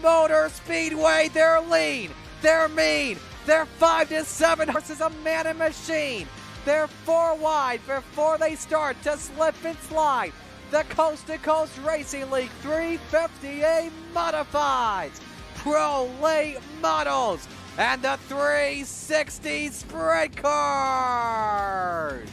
Motor Speedway. They're lean, they're mean, they're 5 to 7 horses, a man and machine. They're 4 wide before they start to slip and slide. The Coast to Coast Racing League 350A Modifieds, Pro Late Models, and the 360 Sprint Cars.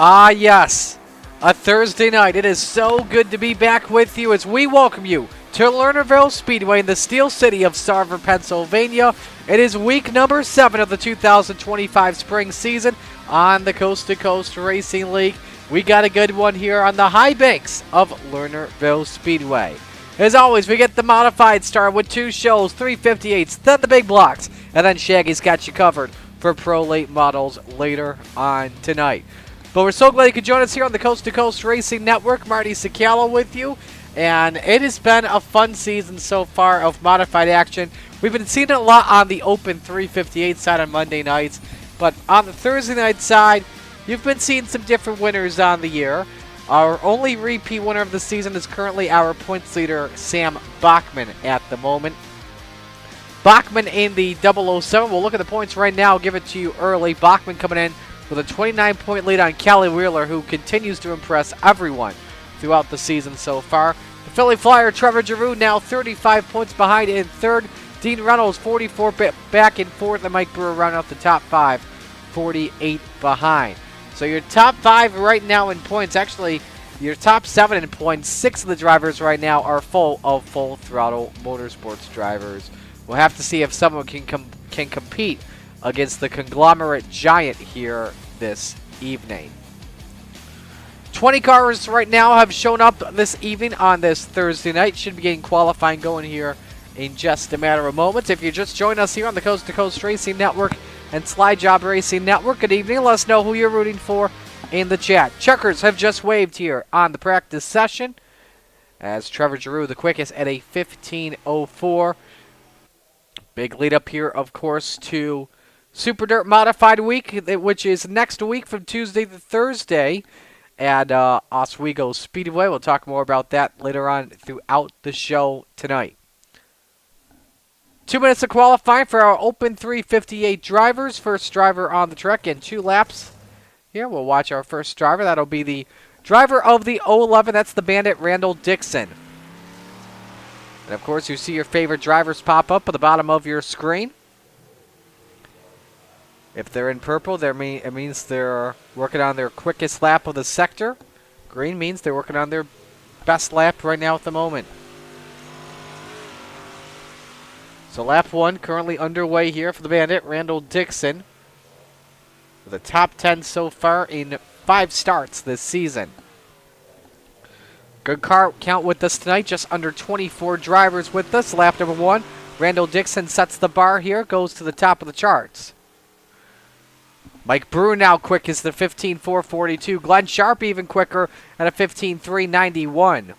Ah, yes, a Thursday night. It is so good to be back with you as we welcome you to Lernerville Speedway in the Steel City of Sarver, Pennsylvania. It is week number 7 of the 2025 spring season on the Coast to Coast Racing League. We got a good one here on the high banks of Lernerville Speedway. As always, we get the modified start with 2 shows, 358s, then the big blocks, and then Shaggy's got you covered for Pro Late Models later on tonight. But we're so glad you could join us here on the Coast to Coast Racing Network. Marty Cicala with you. And it has been a fun season so far of modified action. We've been seeing it a lot on the open 358 side on Monday nights. But on the Thursday night side, you've been seeing some different winners on the year. Our only repeat winner of the season is currently our points leader, Sam Bachman, at the moment. Bachman in the 007. We'll look at the points right now. I'll give it to you early. Bachman coming in with a 29-point lead on Callie Wheeler, who continues to impress everyone throughout the season so far. The Philly Flyer, Trevor Giroux, now 35 points behind in third. Dean Reynolds, 44 back in fourth, and Mike Brewer rounding out the top 5, 48 behind. So your top 5 right now in points, actually your top 7 in points, 6 of the drivers right now are full throttle motorsports drivers. We'll have to see if someone can compete against the conglomerate giant here this evening. 20 cars right now have shown up this evening on this Thursday night. Should be getting qualifying going here in just a matter of moments. If you just joined us here on the Coast to Coast Racing Network and Slide Job Racing Network, good evening. Let us know who you're rooting for in the chat. Checkers have just waved here on the practice session as Trevor Giroux the quickest at a 15:04. Big lead up here, of course, to Super Dirt Modified Week, which is next week from Tuesday to Thursday at Oswego Speedway. We'll talk more about that later on throughout the show tonight. 2 minutes of qualifying for our open 358 drivers. First driver on the track in 2 laps. Here, we'll watch our first driver. That'll be the driver of the 011. That's the Bandit, Randall Dixon. And, of course, you see your favorite drivers pop up at the bottom of your screen. If they're in purple, it means they're working on their quickest lap of the sector. Green means they're working on their best lap right now at the moment. So lap 1 currently underway here for the Bandit, Randall Dixon. With a top 10 so far in 5 starts this season. Good car count with us tonight, just under 24 drivers with us. Lap number 1, Randall Dixon sets the bar here, goes to the top of the charts. Mike Brew now quick is the 15.442. Glenn Sharp even quicker at a 15.391.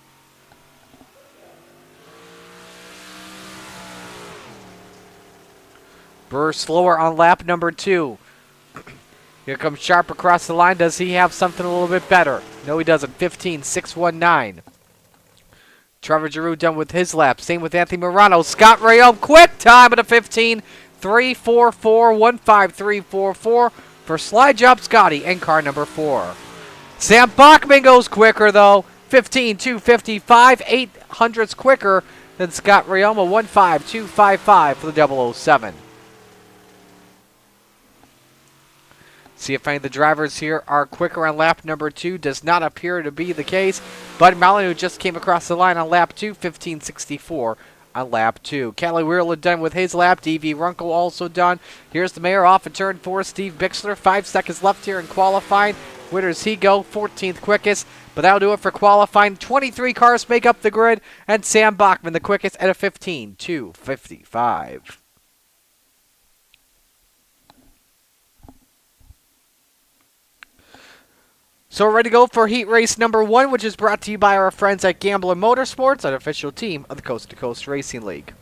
Brewer slower on lap number 2. Here comes Sharp across the line. Does he have something a little bit better? No, he doesn't. 15.619. Trevor Giroux done with his lap. Same with Anthony Morano. Scott Rayom, quick time at a 15.344. 15344 for Slide Job Scotty and car number 4. Sam Bachman goes quicker, though. 15.255. 800ths quicker than Scott Rayom. 15255 for the 007. See if any of the drivers here are quicker on lap number 2. Does not appear to be the case. Bud Molyneux just came across the line on lap 2. 15.64 on lap 2. Callie Wheeler done with his lap. D.V. Runkle also done. Here's the mayor off at turn 4. Steve Bixler. 5 seconds left here in qualifying. Where does he go? 14th quickest. But that'll do it for qualifying. 23 cars make up the grid. And Sam Bachman the quickest at a 15.255. So we're ready to go for heat race number 1, which is brought to you by our friends at Gambler Motorsports, an official team of the Coast to Coast Racing League.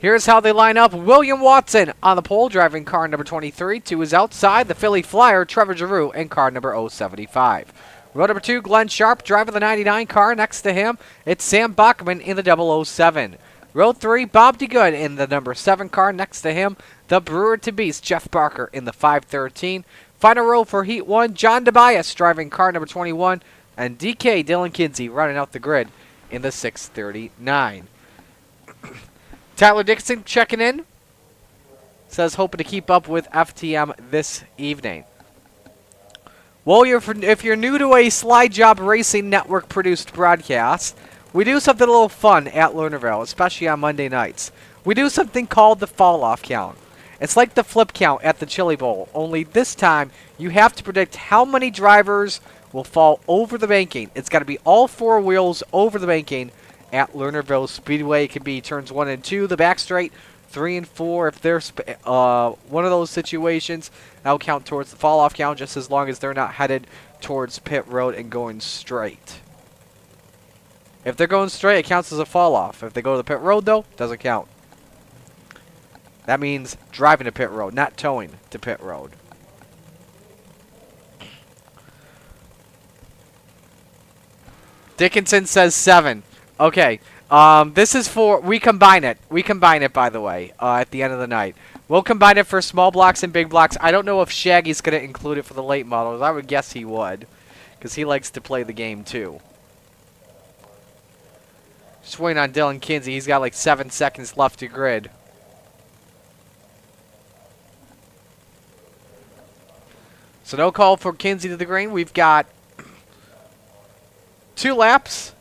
Here's how they line up. William Watson on the pole, driving car number 23. 2 is outside. The Philly Flyer, Trevor Giroux, and car number 075. Row number 2, Glenn Sharp, driving the 99 car. Next to him, it's Sam Bachman in the 007. Row 3, Bob DeGood in the number 7 car. Next to him, the Brewer to Beast, Jeff Barker in the 513. Final row for Heat 1, John DeBias driving car number 21, and DK Dylan Kinsey running out the grid in the 639. Tyler Dixon checking in. Says hoping to keep up with FTM this evening. Well, if you're new to a Slide Job Racing Network produced broadcast, we do something a little fun at Lernerville, especially on Monday nights. We do something called the fall off count. It's like the flip count at the Chili Bowl, only this time you have to predict how many drivers will fall over the banking. It's got to be all 4 wheels over the banking at Lernerville Speedway. It can be turns 1 and 2, the back straight, 3 and 4. If there's one of those situations, that'll count towards the fall off count just as long as they're not headed towards pit road and going straight. If they're going straight, it counts as a fall off. If they go to the pit road, though, it doesn't count. That means driving to pit road, not towing to pit road. Dickinson says 7. Okay. This is for, we combine it. We combine it, by the way, at the end of the night. We'll combine it for small blocks and big blocks. I don't know if Shaggy's going to include it for the late models. I would guess he would, because he likes to play the game, too. Just waiting on Dylan Kinsey. He's got like 7 seconds left to grid. So no call for Kinsey to the green. We've got 2 laps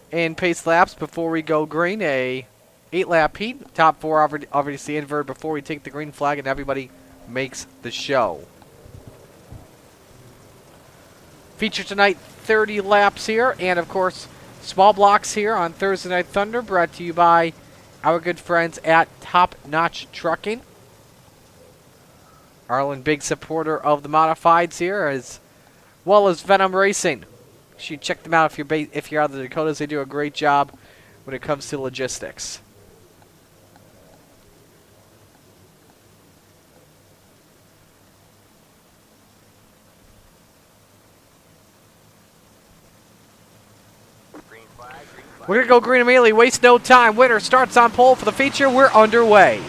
in pace laps before we go green. A 8-lap heat. Top 4 obviously inverted before we take the green flag and everybody makes the show. Feature tonight 30 laps here, and of course small blocks here on Thursday Night Thunder, brought to you by our good friends at Top Notch Trucking. Arlen, big supporter of the modifieds here, as well as Venom Racing. You should check them out if you're out of the Dakotas. They do a great job when it comes to logistics. Green We're going to go green immediately. Waste no time. Winner starts on pole for the feature. We're underway.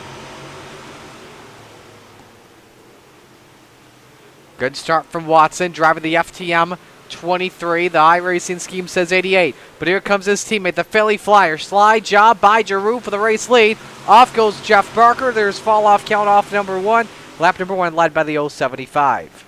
Good start from Watson, driving the FTM 23. The iRacing scheme says 88. But here comes his teammate, the Philly Flyer. Slide job by Giroux for the race lead. Off goes Jeff Barker. There's fall off count off number 1. Lap number 1 led by the 075.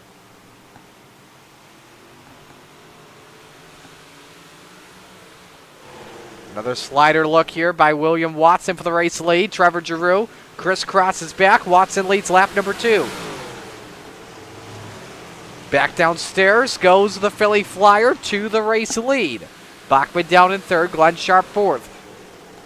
Another slider look here by William Watson for the race lead. Trevor Giroux crisscrosses back. Watson leads lap number 2. Back downstairs goes the Philly Flyer to the race lead. Bachman down in 3rd, Glenn Sharp 4th.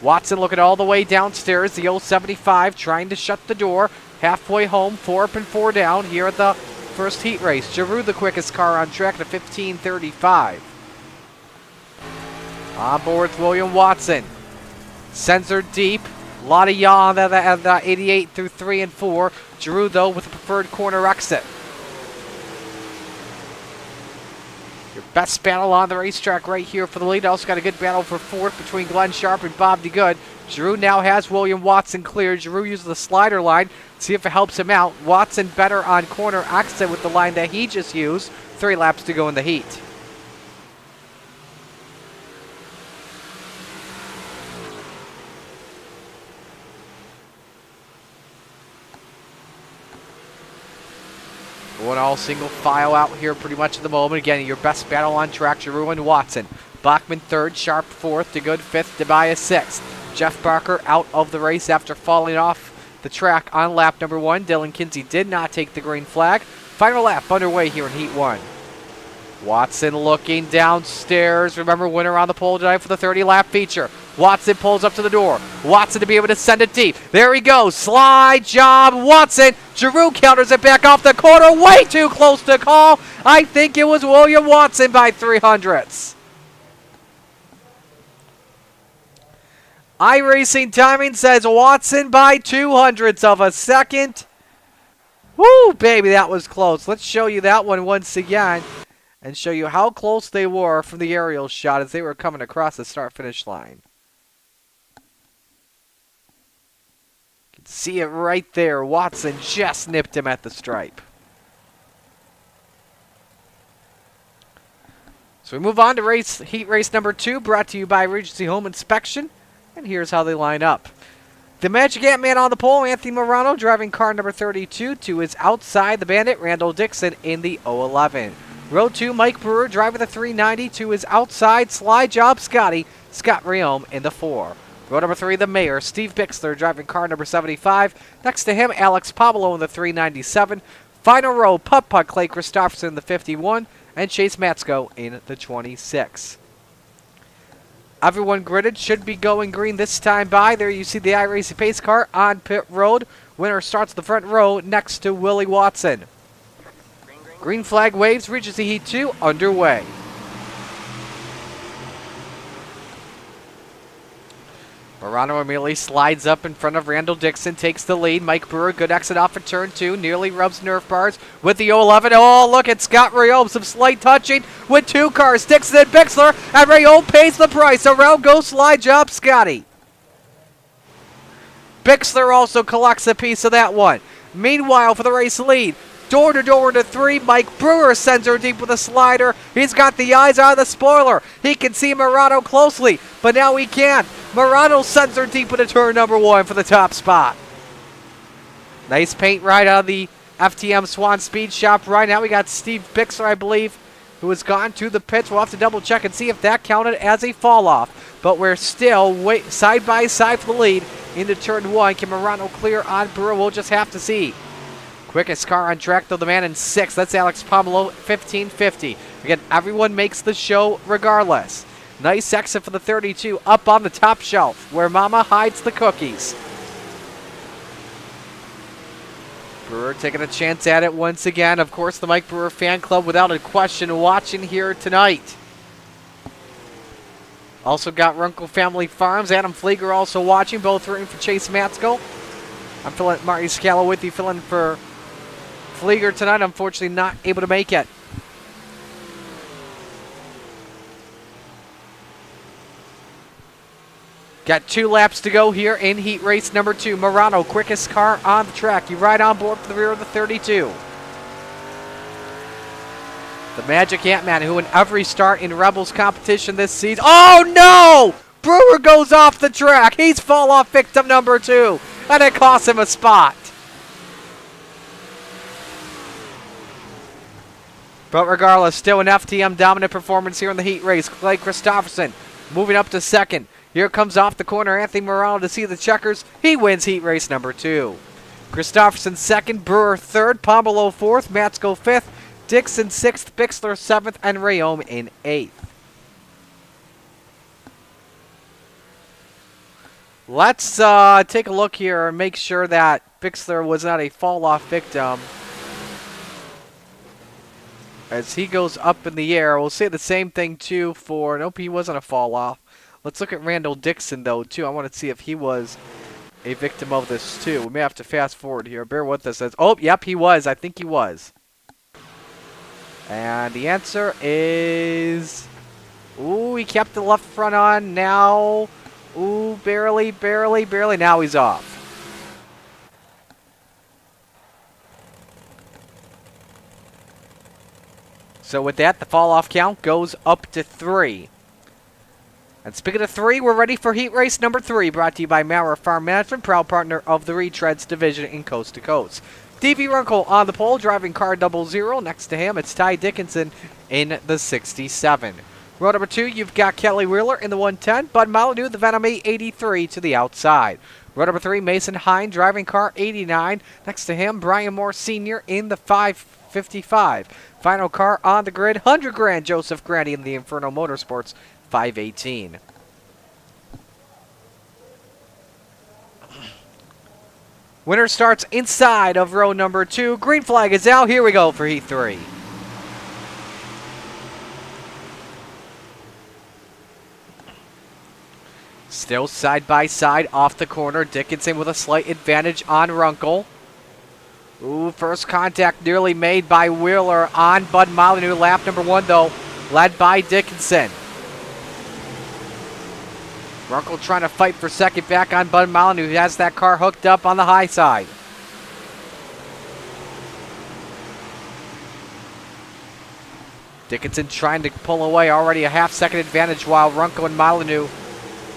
Watson looking all the way downstairs. The 075 trying to shut the door. Halfway home, 4 up and 4 down here at the first heat race. Giroux the quickest car on track at 15:35. On board with William Watson. Sends her deep. A lot of yaw on that 88 through 3 and 4. Giroux, though, with a preferred corner exit. Your best battle on the racetrack right here for the lead. Also got a good battle for 4th between Glenn Sharp and Bob DeGood. Giroux now has William Watson cleared. Giroux uses the slider line. See if it helps him out. Watson better on corner exit with the line that he just used. 3 laps to go in the heat. Going all single file out here pretty much at the moment. Again, your best battle on track, Giroux and Watson. Bachman 3rd, Sharp 4th, DeGood 5th, Tobias 6th. Jeff Barker out of the race after falling off the track on lap number 1. Dylan Kinsey did not take the green flag. Final lap underway here in Heat 1. Watson looking downstairs. Remember, winner on the pole tonight for the 30-lap feature. Watson pulls up to the door. Watson to be able to send it deep. There he goes. Slide job. Watson. Giroux counters it back off the corner. Way too close to call. I think it was William Watson by 300ths. iRacing timing says Watson by 200ths of a second. Woo, baby, that was close. Let's show you that one once again and show you how close they were from the aerial shot as they were coming across the start-finish line. You can see it right there. Watson just nipped him at the stripe. So we move on to heat race number 2, brought to you by Regency Home Inspection. And here's how they line up. The Magic Ant-Man on the pole, Anthony Morano driving car number 32 to his outside. The Bandit, Randall Dixon in the 011. Row 2, Mike Brewer driving the 390 to his outside. Slide job, Scott Riome in the 4. Row number 3, the Mayor, Steve Bixler driving car number 75. Next to him, Alex Pablo in the 397. Final row, Putt Clay Christopherson in the 51. And Chase Matsko in the 26. Everyone gridded should be going green this time by. There you see the iRacing pace car on pit road. Winner starts the front row next to Willie Watson. Green flag waves, Regency Heat 2 underway. Morano immediately slides up in front of Randall Dixon, takes the lead. Mike Brewer, good exit off of turn 2, nearly rubs Nerf bars with the 011. Oh, look at Scott Riome, some slight touching with 2 cars. Dixon and Bixler, and Riome pays the price. Around goes slide job, Scotty. Bixler also collects a piece of that one. Meanwhile, for the race lead, door to door into 3, Mike Brewer sends her deep with a slider. He's got the eyes on the spoiler. He can see Morano closely, but now he can't. Morano sends her deep into turn number 1 for the top spot. Nice paint ride out of the FTM Swan Speed Shop right now. We got Steve Bixler, I believe, who has gone to the pits. We'll have to double check and see if that counted as a fall off. But we're still side by side for the lead into turn 1. Can Morano clear on Brewer? We'll just have to see. Quickest car on track, though, the man in 6th. That's Alex Pomelo, 15:50. Again, everyone makes the show regardless. Nice exit for the 32 up on the top shelf where Mama hides the cookies. Brewer taking a chance at it once again. Of course, the Mike Brewer fan club, without a question, watching here tonight. Also got Runkle Family Farms. Adam Flieger also watching, both rooting for Chase Matsko. I'm Marty Scalo with you, filling for Flieger tonight. Unfortunately, not able to make it. Got 2 laps to go here in heat race number 2. Morano, quickest car on the track. You ride on board for the rear of the 32. The Magic Ant-Man, who in every start in Rebels competition this season. Oh no! Brewer goes off the track. He's fall-off victim number 2. And it costs him a spot. But regardless, still an FTM dominant performance here in the heat race. Clay Christopherson moving up to second. Here comes off the corner Anthony Morano to see the checkers. He wins heat race number 2. Christopherson second, Brewer third, Pombolo fourth, Matsko fifth, Dixon 6th, Bixler 7th, and Rayome in 8th. Let's take a look here and make sure that Bixler was not a fall-off victim. As he goes up in the air, we'll say the same thing too for, nope, he wasn't a fall-off. Let's look at Randall Dixon though too. I want to see if he was a victim of this too. We may have to fast forward here. Bear with us. Oh, yep, he was. I think he was. And the answer is... Ooh, he kept the left front on. Now... Ooh, barely. Now he's off. So with that, the fall-off count goes up to 3. And speaking of 3, we're ready for heat race number 3, brought to you by Maurer Farm Management, proud partner of the Retreads division in Coast to Coast. D.V. Runkle on the pole, driving car 00. Next to him, it's Ty Dickinson in the 67. Row number 2, you've got Kelly Wheeler in the 110, Bud Molyneux, the Venom 83 to the outside. Row number 3, Mason Hine, driving car 89. Next to him, Brian Moore Sr. in the 555. Final car on the grid, 100 grand, Joseph Grandy in the Inferno Motorsports 518. Winner starts inside of row number 2. Green flag is out. Here we go for heat 3. Still side by side off the corner. Dickinson with a slight advantage on Runkle. Ooh, first contact nearly made by Wheeler on Bud Molyneux. Lap number 1 though, led by Dickinson. Runkle trying to fight for second back on Bud Molyneux, who has that car hooked up on the high side. Dickinson trying to pull away, already a half-second advantage, while Runkle and Molyneux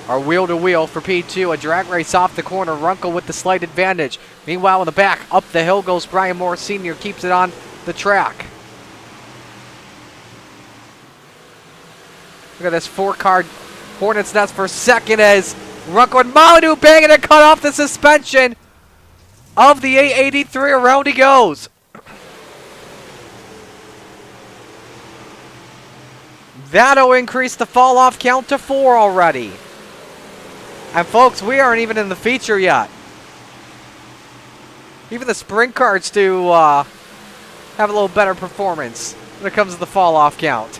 are wheel-to-wheel for P2. A drag race off the corner, Runkle with the slight advantage. Meanwhile, in the back, up the hill goes Brian Moore Sr., keeps it on the track. Look at this 4-car Hornet's Nest for second as Runkle and Molyneux banging and cut off the suspension of the 883. Around he goes. That'll increase the fall-off count to 4 already. And folks, we aren't even in the feature yet. Even the sprint cars do have a little better performance when it comes to the fall-off count.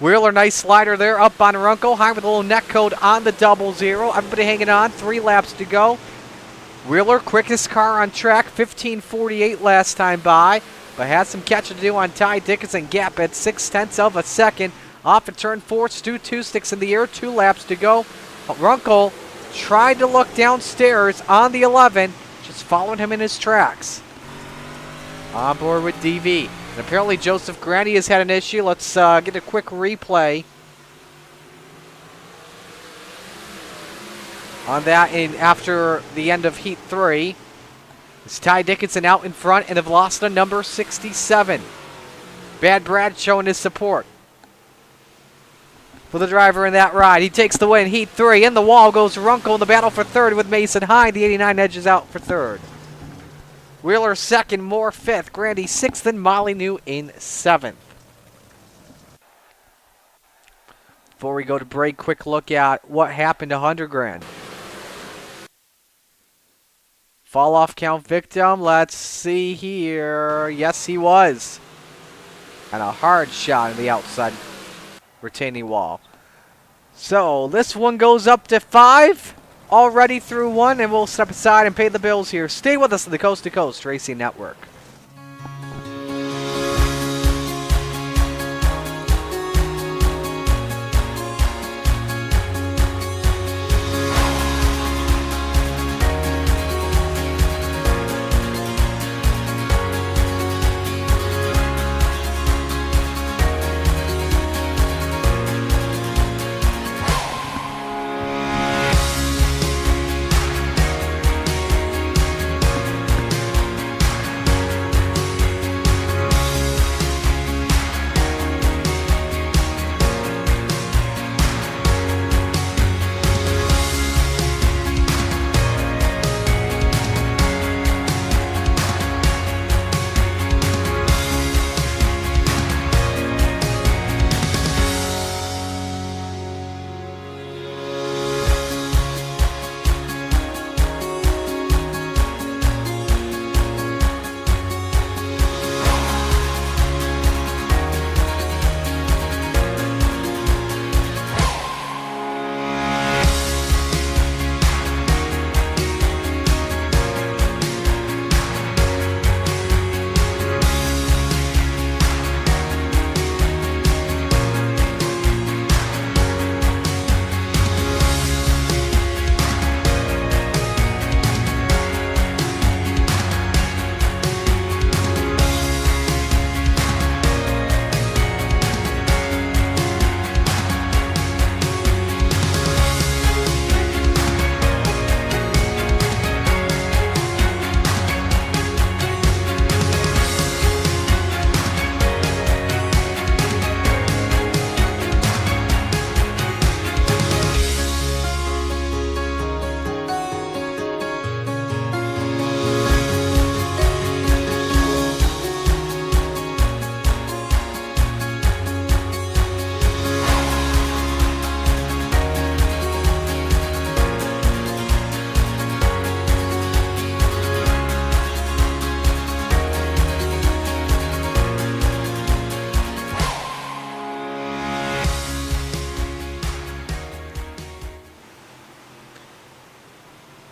Wheeler, nice slider there up on Runkle. High with a little neck code on the 00. Everybody hanging on. 3 laps to go. Wheeler, quickest car on track. 15:48 last time by. But has some catching to do on Ty Dickinson. Gap at 0.6 of a second. Off at turn 4. Stu Two Sticks in the air. 2 laps to go. Runkle tried to look downstairs on the 11. Just following him in his tracks. On board with DV. And apparently Joseph Grandy has had an issue. Let's get a quick replay on that after the end of heat 3. It's Ty Dickinson out in front in the Velocita number 67. Bad Brad showing his support for the driver in that ride. He takes the win. Heat 3. In the wall goes Runkle in the battle for third with Mason Hine. The 89 edges out for third. Wheeler second, Moore 5th, Grandy 6th, and Molyneux in 7th. Before we go to break, quick look at what happened to 100 grand. Fall-off count victim, let's see here. Yes, he was. And a hard shot in the outside retaining wall. So this one goes up to 5. Already through 1, and we'll step aside and pay the bills here. Stay with us on the Coast to Coast Racing Network.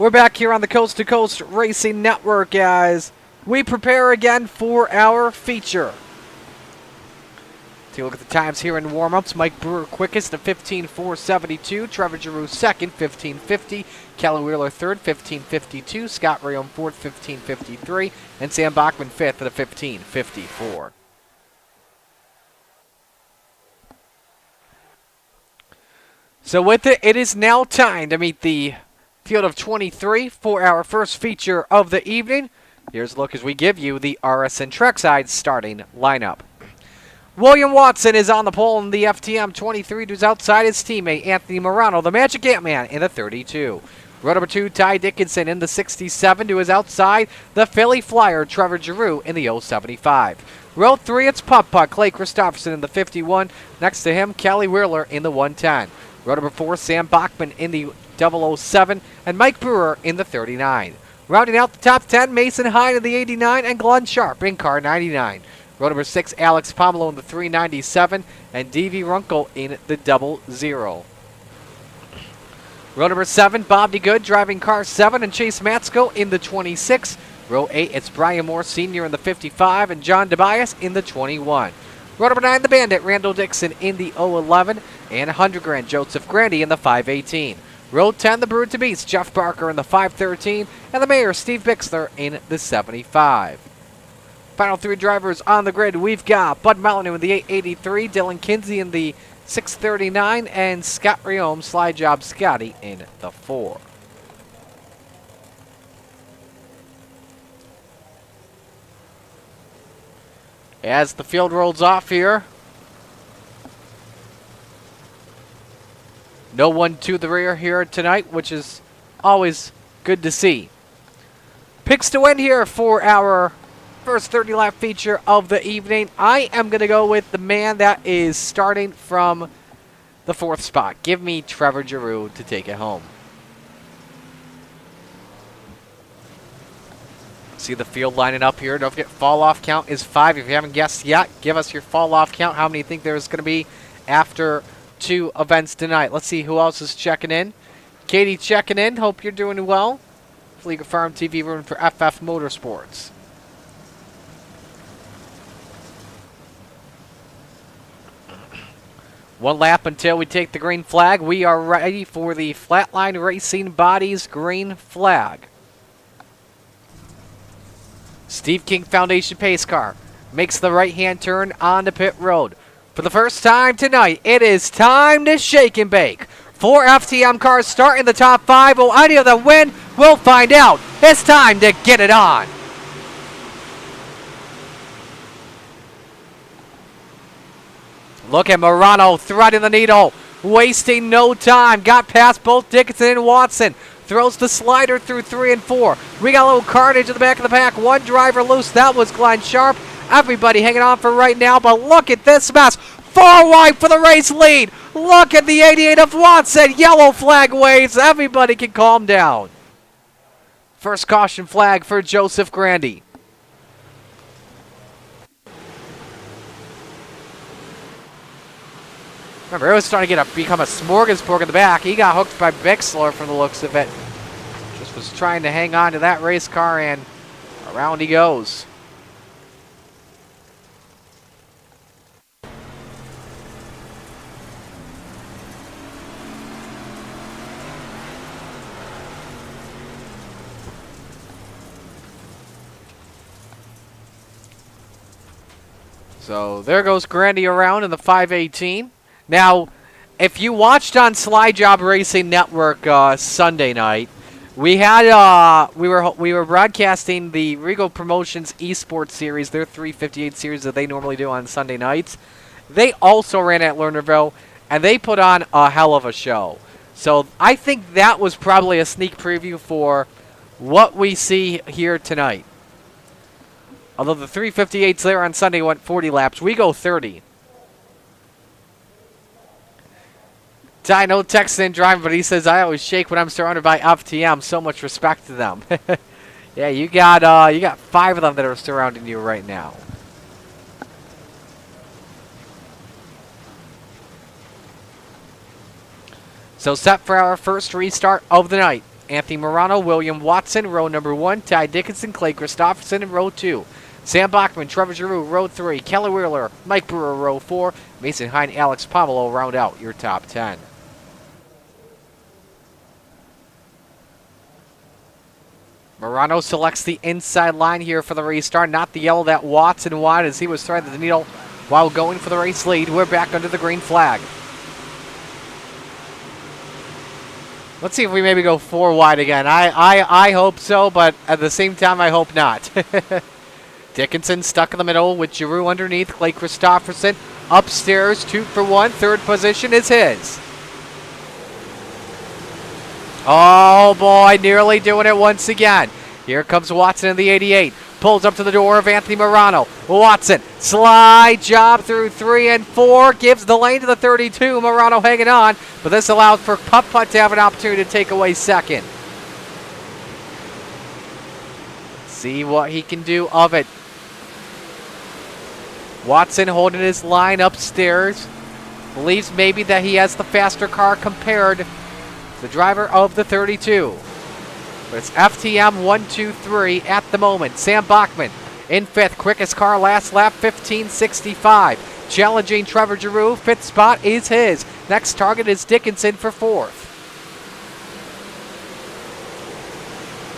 We're back here on the Coast to Coast Racing Network as we prepare again for our feature. Take a look at the times here in warm-ups. Mike Brewer quickest at 15:4.72. Trevor Giroux second, 15:50. Kelly Wheeler third, 15:52. Scott Rayom fourth, 15:53. And Sam Bachman fifth at a 15:54. So with it, it is now time to meet the field of 23 for our first feature of the evening. Here's a look as we give you the RSN Trackside starting lineup. William Watson is on the pole in the FTM 23, who's outside his teammate Anthony Morano, the Magic Ant-Man, in the 32. Row number 2, Ty Dickinson in the 67, who is outside the Philly Flyer, Trevor Giroux, in the 075. Row 3, it's Putt-Putt, Clay Christopherson in the 51. Next to him, Kelly Wheeler in the 110. Row number 4, Sam Bachman in the 007, and Mike Brewer in the 39. Rounding out the top 10, Mason Hine in the 89, and Glenn Sharp in car 99. Row number 6, Alex Pomelo in the 397, and D.V. Runkle in the 00. Row number 7, Bob DeGood driving car 7, and Chase Matsko in the 26. Row 8, it's Brian Moore Sr. in the 55, and John DeBias in the 21. Row number 9, the Bandit, Randall Dixon in the 011, and 100 grand, Joseph Grandy in the 518. Row 10, the Brood to Beast, Jeff Barker in the 513, and the Mayor, Steve Bixler, in the 75. Final 3 drivers on the grid, we've got Bud Molyneux in the 883, Dylan Kinsey in the 639, and Scott Rayom, Slide Job Scotty, in the 4. As the field rolls off here, no one to the rear here tonight, which is always good to see. Picks to win here for our first 30-lap feature of the evening. I am going to go with the man that is starting from the 4th spot. Give me Trevor Giroux to take it home. See the field lining up here. Don't forget, fall-off count is 5. If you haven't guessed yet, give us your fall-off count. How many you think there's going to be after 2 events tonight? Let's see who else is checking in. Katie checking in. Hope you're doing well. League of Farm TV room for FF Motorsports. One lap until we take the green flag. We are ready for the Flatline Racing Bodies green flag. Steve King Foundation pace car makes the right-hand turn onto pit road. For the first time tonight, it is time to shake and bake. 4 FTM cars start in the top 5. Will any of them win? We'll find out. It's time to get it on. Look at Morano threading the needle, wasting no time. Got past both Dickinson and Watson. Throws the slider through 3 and 4. We got a little carnage in the back of the pack. One driver loose. That was Glenn Sharp. Everybody hanging on for right now, but look at this mess. Far wide for the race lead. Look at the 88 of Watson. Yellow flag waves. Everybody can calm down. First caution flag for Joseph Grandy. Remember, it was starting to become a smorgasbord in the back. He got hooked by Bixler from the looks of it. Just was trying to hang on to that race car, and around he goes. So there goes Grandy around in the 518. Now, if you watched on Slide Job Racing Network Sunday night, we had we were broadcasting the Regal Promotions Esports Series, their 358 series that they normally do on Sunday nights. They also ran at Lernerville, and they put on a hell of a show. So I think that was probably a sneak preview for what we see here tonight. Although the 358s there on Sunday went 40 laps, we go 30. Ty, no texting driving, but he says, I always shake when I'm surrounded by FTM. So much respect to them. Yeah, you got 5 of them that are surrounding you right now. So set for our first restart of the night. Anthony Morano, William Watson, row number 1. Ty Dickinson, Clay Christopherson in row 2. Sam Bachman, Trevor Giroux, row 3. Kelly Wheeler, Mike Brewer, row 4. Mason Hine, Alex Pomelo round out your top 10. Morano selects the inside line here for the restart, not the yellow that Watson wanted as he was threading the needle while going for the race lead. We're back under the green flag. Let's see if we maybe go 4 wide again. I hope so, but at the same time, I hope not. Dickinson stuck in the middle with Giroux underneath. Clay Christopherson upstairs, 2 for 1. Third position is his. Oh boy, nearly doing it once again. Here comes Watson in the 88. Pulls up to the door of Anthony Morano. Watson, slide job through 3 and 4. Gives the lane to the 32. Morano hanging on, but this allows for Putt to have an opportunity to take away second. See what he can do of it. Watson holding his line upstairs. Believes maybe that he has the faster car compared to the driver of the 32. But it's FTM 1-2-3 at the moment. Sam Bachman in 5th. Quickest car last lap, 15:65. Challenging Trevor Giroux. 5th spot is his. Next target is Dickinson for 4th.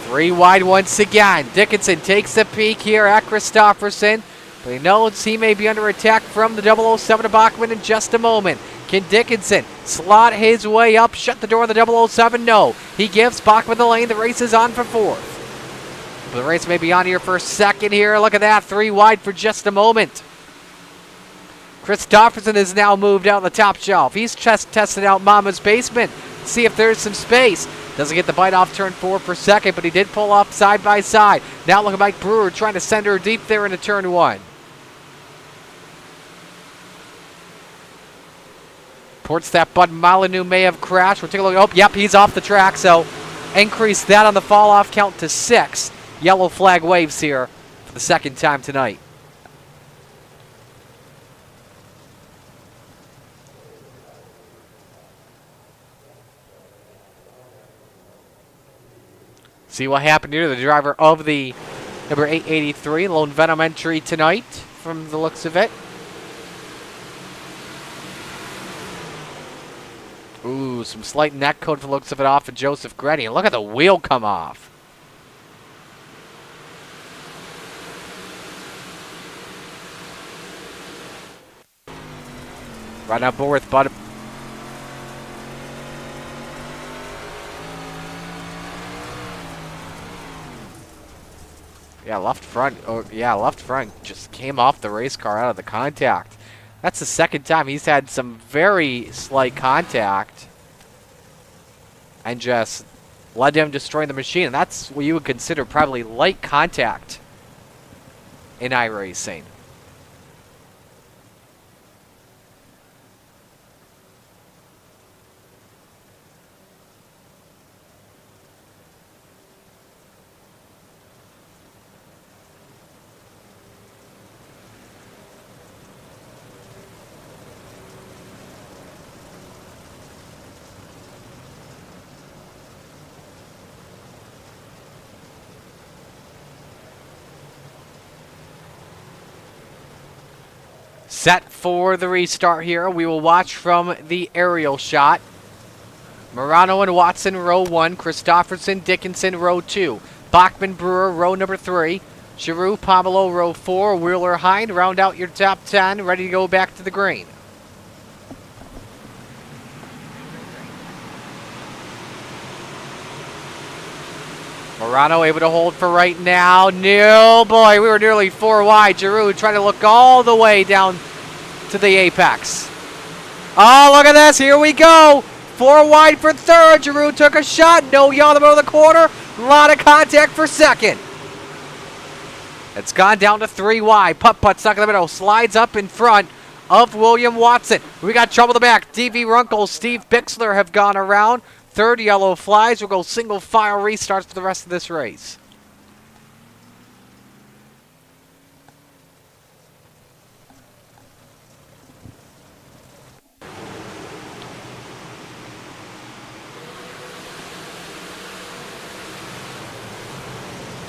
3 wide once again. Dickinson takes the peek here at Christopherson. But he knows he may be under attack from the 007 to Bachman in just a moment. Can Dickinson slot his way up, shut the door on the 007? No. He gives Bachman the lane. The race is on for 4th. The race may be on here for a second here. Look at that. 3 wide for just a moment. Christopherson has now moved out on the top shelf. He's just testing out Mama's basement. See if there's some space. Doesn't get the bite off turn 4 per second, but he did pull off side by side. Now look at Mike Brewer trying to send her deep there into turn 1. Reports that Bud Molyneux may have crashed. We'll take a look. Oh, yep, he's off the track, so increase that on the fall-off count to 6. Yellow flag waves here for the second time tonight. See what happened here to the driver of the number 883, Lone Venom entry tonight from the looks of it. Ooh, some slight neck code for the looks of it off of Joseph Gretty. And look at the wheel come off. Right now, Borth, Bud. Yeah, left front. Oh, yeah, left front just came off the race car out of the contact. That's the second time he's had some very slight contact and just led him destroying the machine. And that's what you would consider probably light contact in iRacing. Set for the restart here. We will watch from the aerial shot. Morano and Watson, row 1. Christopherson, Dickinson, row 2. Bachman, Brewer, row number 3. Giroux, Pomelo, row 4. Wheeler, Hind, round out your top 10. Ready to go back to the green. Morano able to hold for right now. No, boy, we were nearly 4 wide. Giroux trying to look all the way down to the apex. Oh, look at this. Here we go. 4 wide for third. Giroux took a shot. No yaw in the middle of the corner. A lot of contact for second. It's gone down to 3 wide. Putt stuck in the middle. Slides up in front of William Watson. We got trouble in the back. D.V. Runkle, Steve Bixler have gone around. Third yellow flies. We'll go single file restarts for the rest of this race.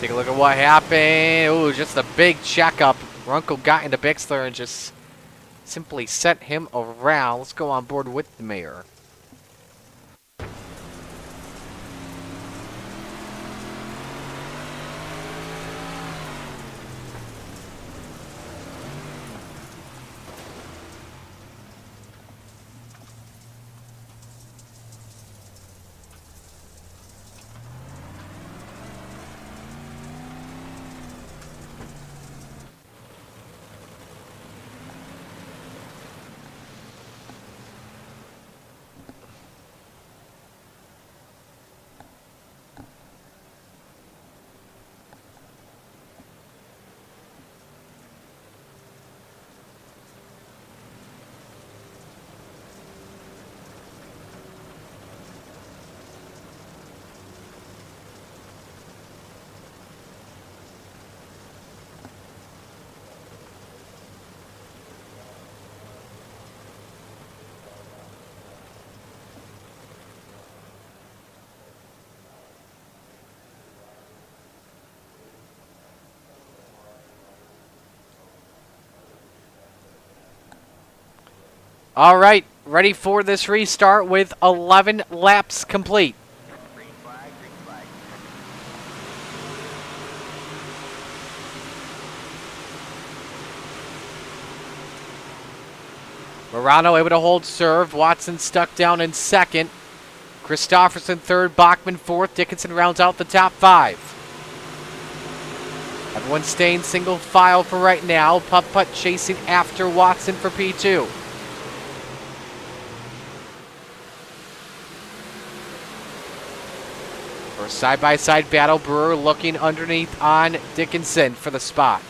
Take a look at what happened. Ooh, just a big checkup. Runkle got into Bixler and just simply sent him around. Let's go on board with the mayor. All right, ready for this restart with 11 laps complete. Green flag, green flag. Morano able to hold serve. Watson stuck down in second. Christofferson third. Bachman fourth. Dickinson rounds out the top five. Everyone staying single file for right now. Putt-Putt chasing after Watson for P2. For a side-by-side battle, Brewer looking underneath on Dickinson for the spot.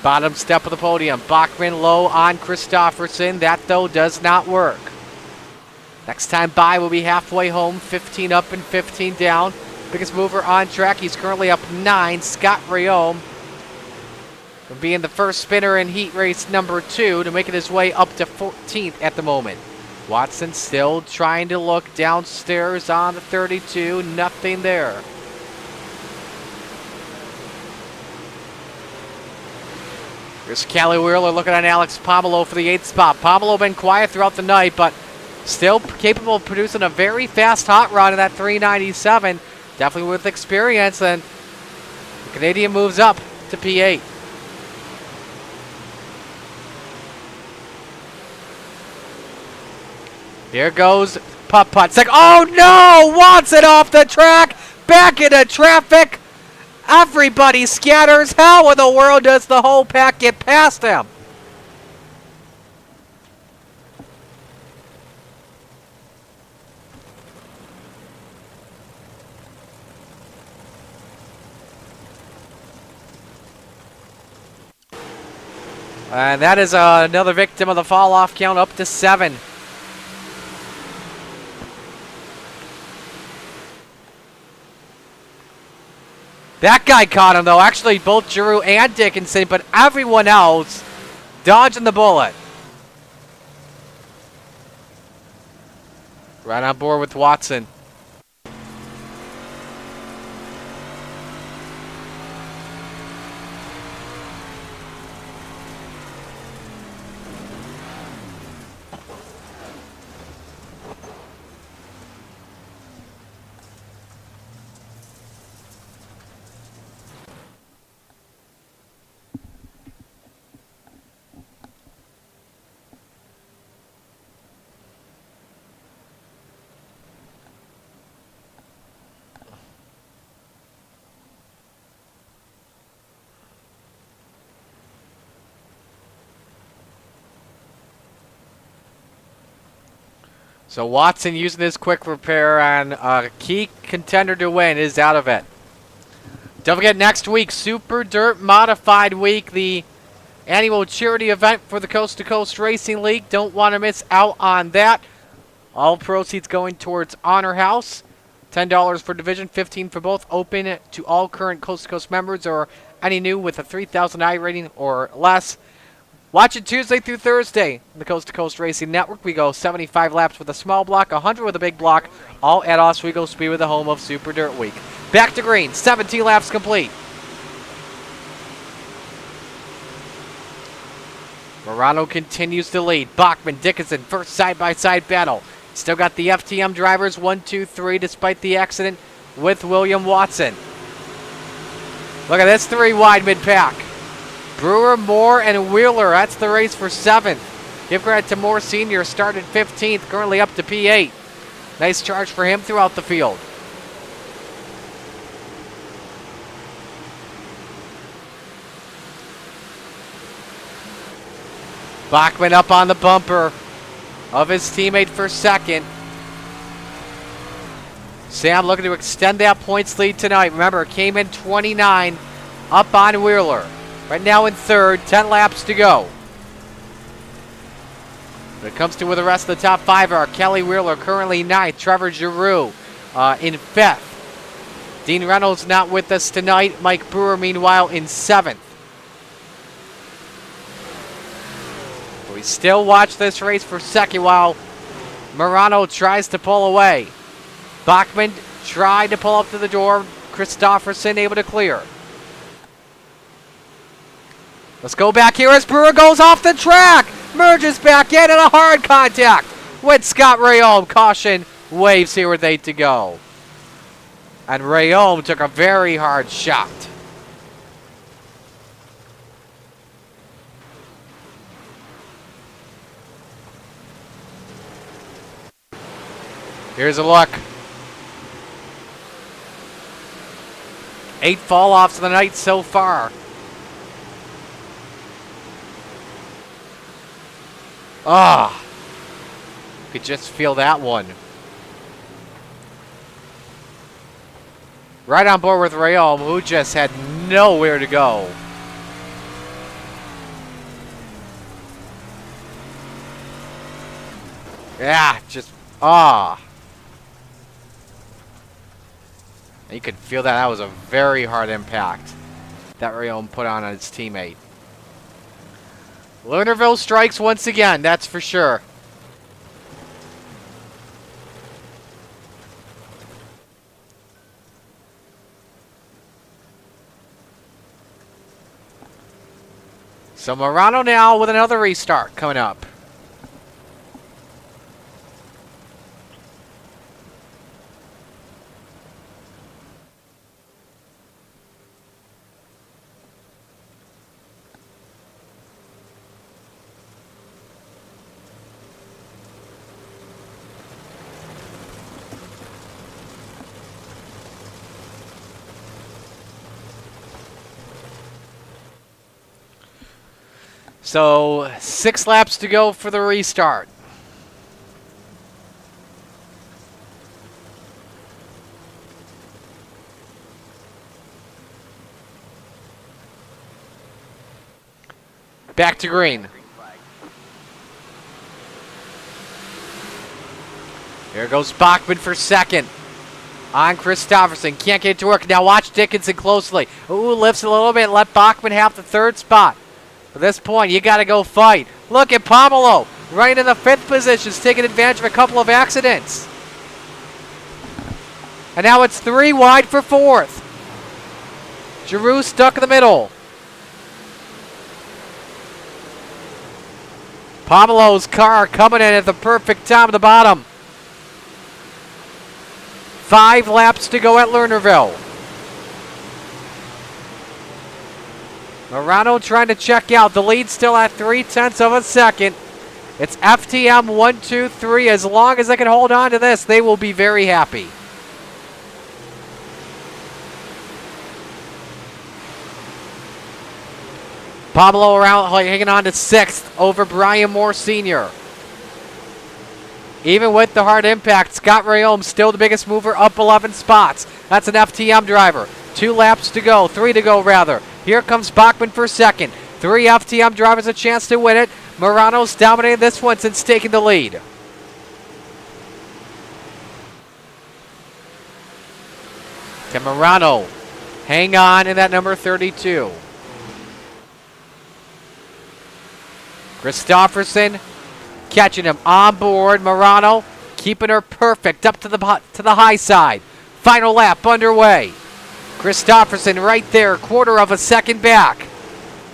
Bottom step of the podium. Bachman low on Christofferson. That, though, does not work. Next time by will be halfway home. 15 up and 15 down. Biggest mover on track. He's currently up 9. Scott Rayome from being the first spinner in heat race number 2 to making his way up to 14th at the moment. Watson still trying to look downstairs on the 32. Nothing there. Here's Callie Wheeler looking on Alex Pomelo for the 8th spot. Pomelo been quiet throughout the night, but still capable of producing a very fast hot rod in that 397. Definitely with experience, and the Canadian moves up to P8. Here goes Putt-Putt. Oh no! Watson off the track! Back into traffic! Everybody scatters. How in the world does the whole pack get past him? And that is another victim of the fall-off count, up to 7. That guy caught him, though. Actually, both Giroux and Dickinson, but everyone else dodging the bullet. Right on board with Watson. So Watson using his quick repair on a key contender to win is out of it. Don't forget, next week, Super Dirt Modified Week, the annual charity event for the Coast to Coast Racing League. Don't want to miss out on that. All proceeds going towards Honor House. $10 for division, $15 for both. Open to all current Coast to Coast members or any new with a 3,000 I rating or less. Watch it Tuesday through Thursday on the Coast to Coast Racing Network. We go 75 laps with a small block, 100 with a big block, all at Oswego Speedway, the home of Super Dirt Week. Back to green, 17 laps complete. Morano continues to lead. Bachman, Dickinson, first side-by-side battle. Still got the FTM drivers 1, 2, 3 despite the accident with William Watson. Look at this 3 wide mid-pack. Brewer, Moore, and Wheeler. That's the race for 7th. Give credit to Moore Sr. Started 15th, currently up to P8. Nice charge for him throughout the field. Bachman up on the bumper of his teammate for 2nd. Sam looking to extend that points lead tonight. Remember, it came in 29 up on Wheeler. Right now in 3rd, 10 laps to go. When it comes to where the rest of the top 5 are, Kelly Wheeler currently 9th, Trevor Giroux in 5th. Dean Reynolds not with us tonight. Mike Brewer, meanwhile, in 7th. We still watch this race for 2nd while Morano tries to pull away. Bachman tried to pull up to the door. Christofferson able to clear. Let's go back here as Brewer goes off the track. Merges back in and a hard contact with Scott Rayome. Caution waves here with 8 to go. And Rayome took a very hard shot. Here's a look. 8 fall-offs of the night so far. Ah, could just feel that one. Right on board with Rayome, who just had nowhere to go. Yeah, just, You could feel that was a very hard impact that Rayome put on his teammate. Lernerville strikes once again, that's for sure. So Morano now with another restart coming up. So 6 laps to go for the restart. Back to green. Here goes Bachman for 2nd. On Christofferson. Can't get it to work. Now watch Dickinson closely. Ooh, lifts a little bit. Let Bachman have the 3rd spot. At this point, you got to go fight. Look at Pomelo. Right in the 5th position. He's taking advantage of a couple of accidents. And now it's 3 wide for 4th. Giroux stuck in the middle. Pomelo's car coming in at the perfect time at the bottom. 5 laps to go at Lernerville. Morano trying to check out. The lead still at 0.3 of a second. It's FTM 1, 2, 3. As long as they can hold on to this, they will be very happy. Pablo around hanging on to 6th over Brian Moore Sr. Even with the hard impact, Scott Rayome still the biggest mover, up 11 spots. That's an FTM driver. 2 laps to go, 3 to go rather. Here comes Bachman for 2nd. 3 FTM drivers a chance to win it. Morano's dominated this one since taking the lead. Can Morano hang on in that number 32? Christofferson catching him on board. Morano keeping her perfect up to the high side. Final lap underway. Christofferson right there, quarter of a second back.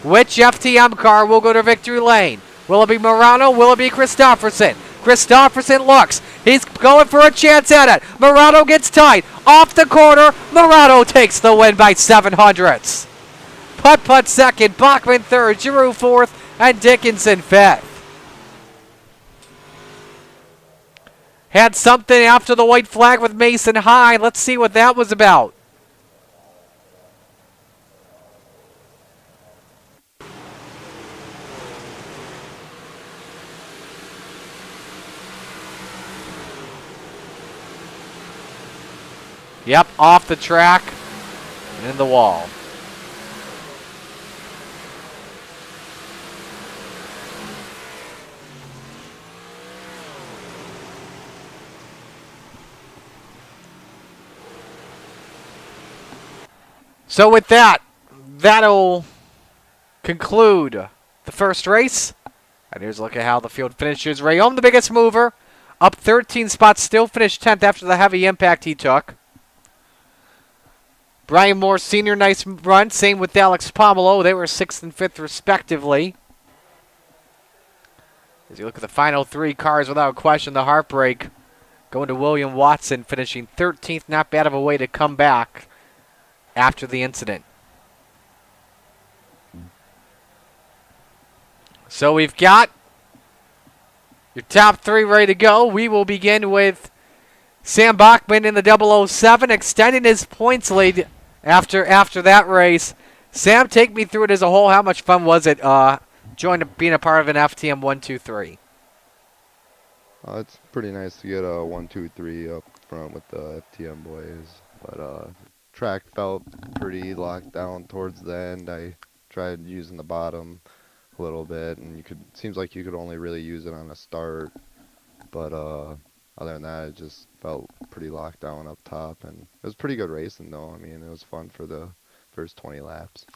Which FTM car will go to victory lane? Will it be Morano? Will it be Christofferson? Christofferson looks. He's going for a chance at it. Morano gets tight. Off the corner. Morano takes the win by 700ths. Putt second. Bachman third. Giroux fourth. And Dickinson fifth. Had something after the white flag with Mason High. Let's see what that was about. Yep, off the track and in the wall. So with that, that'll conclude the first race. And here's a look at how the field finishes. Rayom, the biggest mover, up 13 spots, still finished 10th after the heavy impact he took. Brian Moore Sr., nice run. Same with Alex Pomelo. They were 6th and 5th respectively. As you look at the final three cars, without question, the heartbreak going to William Watson, finishing 13th. Not bad of a way to come back after the incident. So we've got your top three ready to go. We will begin with Sam Bachman in the 007, extending his points lead after that race. Sam, take me through it as a whole. How much fun was it being a part of an FTM 1-2-3? It's pretty nice to get a 1-2-3 up front with the FTM boys, but track felt pretty locked down towards the end. I tried using the bottom a little bit, and seems like you could only really use it on a start, but other than that, it just felt pretty locked down up top, and it was pretty good racing though. I mean, it was fun for the first 20 laps.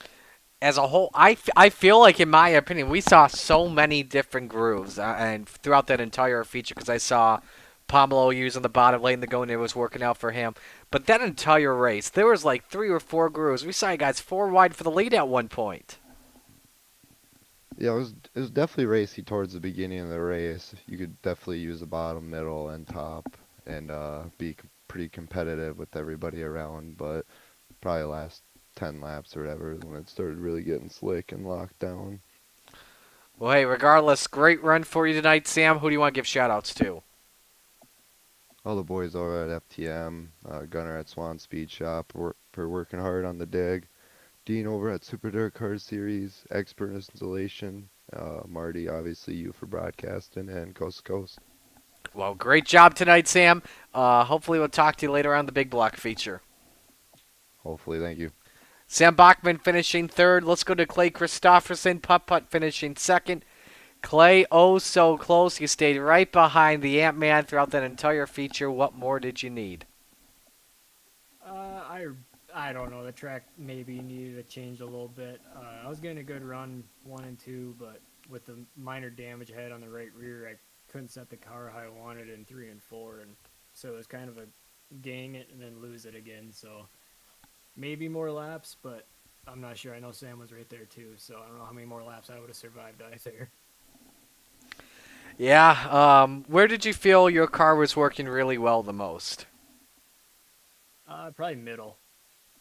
As a whole, I feel like, in my opinion, we saw so many different grooves and throughout that entire feature, because I saw Pomelo using the bottom lane to go, and it was working out for him. But that entire race, there was like 3 or 4 grooves. We saw you guys 4 wide for the lead at one point. Yeah, it was definitely racy towards the beginning of the race. You could definitely use the bottom, middle, and top, and be pretty competitive with everybody around. But probably last 10 laps or whatever is when it started really getting slick and locked down. Well, hey, regardless, great run for you tonight, Sam. Who do you want to give shout-outs to? All the boys over at FTM, Gunner at Swan Speed Shop for working hard on the dig. Dean over at Super Dirt Car Series, Expert Installation. Marty, obviously, you for broadcasting, and Coast to Coast. Well, great job tonight, Sam. Hopefully we'll talk to you later on the Big Block feature. Hopefully, thank you. Sam Bachman finishing 3rd. Let's go to Clay Christofferson. Putt finishing 2nd. Clay, oh so close. You stayed right behind the Ant-Man throughout that entire feature. What more did you need? I don't know. The track maybe needed to change a little bit. I was getting a good run 1 and 2, but with the minor damage I had on the right rear, I couldn't set the car how I wanted in 3 and 4, and so it was kind of a gang it and then lose it again. So maybe more laps, but I'm not sure. I know Sam was right there too, so I don't know how many more laps I would have survived either. Yeah, where did you feel your car was working really well the most? Probably middle.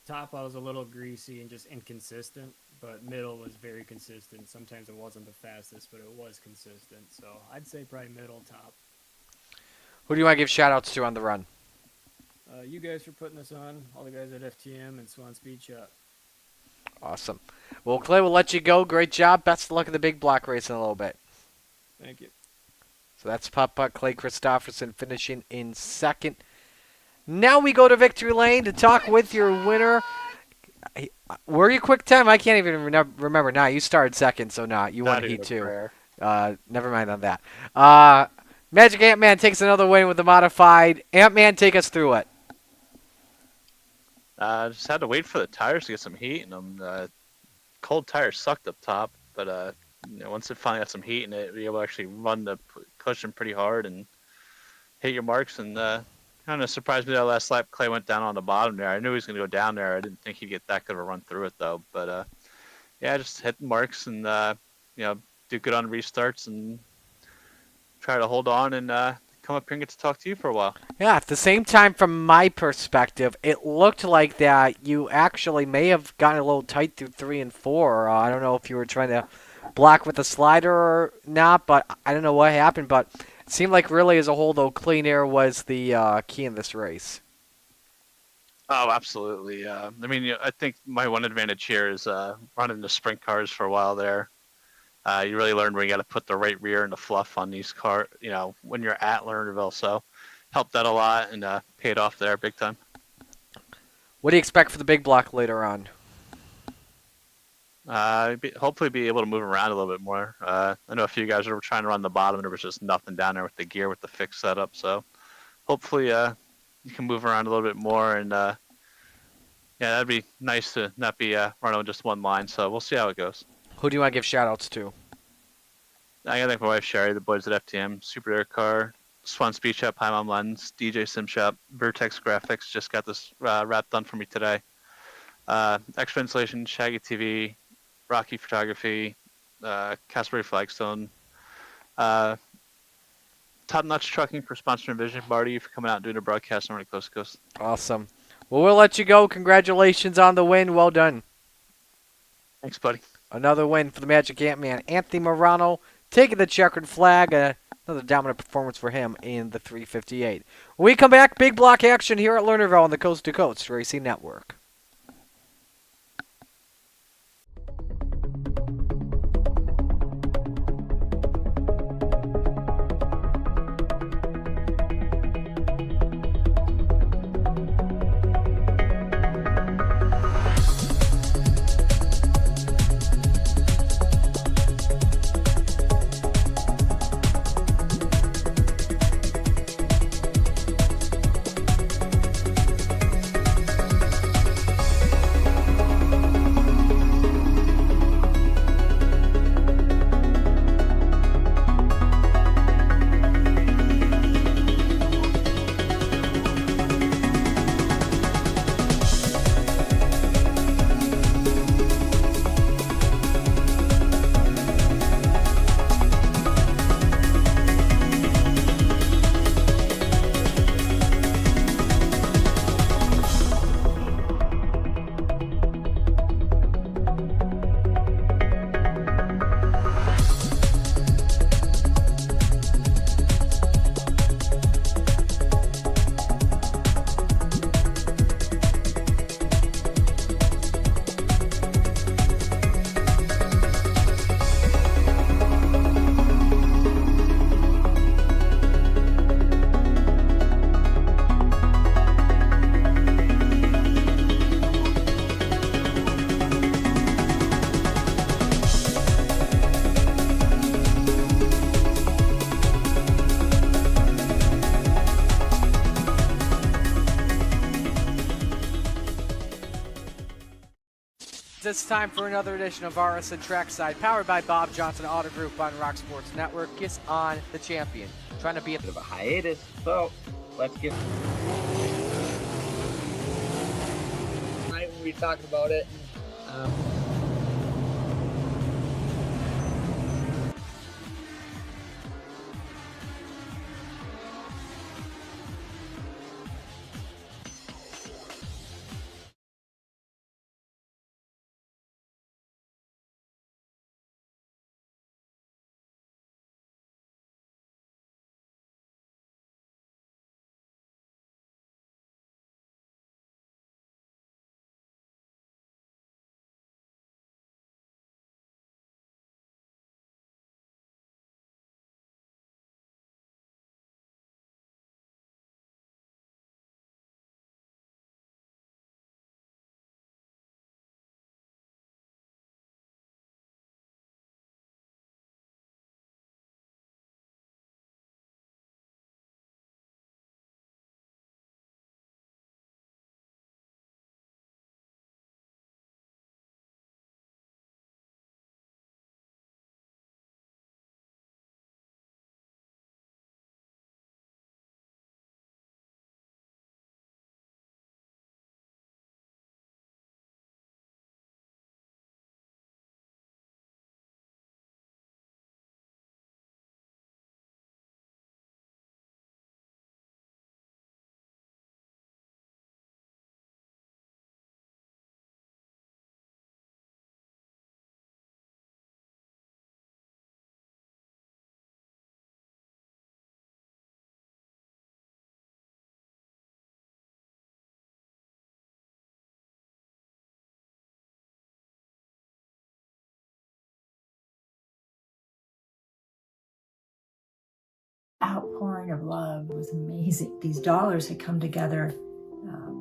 Top, I was a little greasy and just inconsistent, but middle was very consistent. Sometimes it wasn't the fastest, but it was consistent. So I'd say probably middle, top. Who do you want to give shout-outs to on the run? You guys for putting this on, all the guys at FTM and Swan Speed Shop. Awesome. Well, Clay, we'll let you go. Great job. Best of luck in the Big Block race in a little bit. Thank you. So that's Putt Clay Christofferson finishing in 2nd. Now we go to Victory Lane to talk with your winner. Were you quick time? I can't even remember now. You started 2nd, so not. You won Heat 2. Never mind on that. Magic Ant-Man takes another win with the modified. Ant-Man, take us through it. Just had to wait for the tires to get some heat, and cold tires sucked up top, but once it finally got some heat in it, be able to actually run the cushion pretty hard and hit your marks. And kind of surprised me that last lap Clay went down on the bottom there. I knew he was going to go down there. I didn't think he'd get that good of a run through it though. But yeah, just hit the marks and do good on restarts and try to hold on and come up here and get to talk to you for a while. Yeah, at the same time, from my perspective, it looked like that you actually may have gotten a little tight through 3 and 4. I don't know if you were trying to block with a slider or not, but I don't know what happened. But it seemed like really as a whole, though, clean air was the key in this race. Oh, absolutely. I mean, I think my one advantage here is running the sprint cars for a while there. You really learn where you got to put the right rear and the fluff on these cars, when you're at Lernerville. So helped that a lot and paid off there big time. What do you expect for the big block later on? Hopefully be able to move around a little bit more. I know a few guys were trying to run the bottom and there was just nothing down there with the gear with the fixed setup. So hopefully you can move around a little bit more and yeah, that'd be nice to not be running on just one line. So we'll see how it goes. Who do you want to give shout-outs to? I gotta thank my wife Sherry, the boys at FTM, Super Air Car, Swan Speed Shop, High Mom Lens, DJ Sim Shop, Vertex Graphics just got this wrap done for me today. Extra Insulation, Shaggy TV, Rocky Photography, Casper Flagstone, Top Notch Trucking for sponsoring Vision, Marty for coming out and doing a broadcast on Coast to Coast. Awesome. Well, we'll let you go. Congratulations on the win. Well done. Thanks, buddy. Another win for the Magic Ant-Man. Anthony Morano taking the checkered flag. Another dominant performance for him in the 358. When we come back, big block action here at Lernerville on the Coast to Coast Racing Network. It's time for another edition of RSN Trackside, powered by Bob Johnson Auto Group on Rock Sports Network. Gets on the champion, trying to be a Bit of a hiatus, so let's get. Right when we talked about it. outpouring of love was amazing. These dollars had come together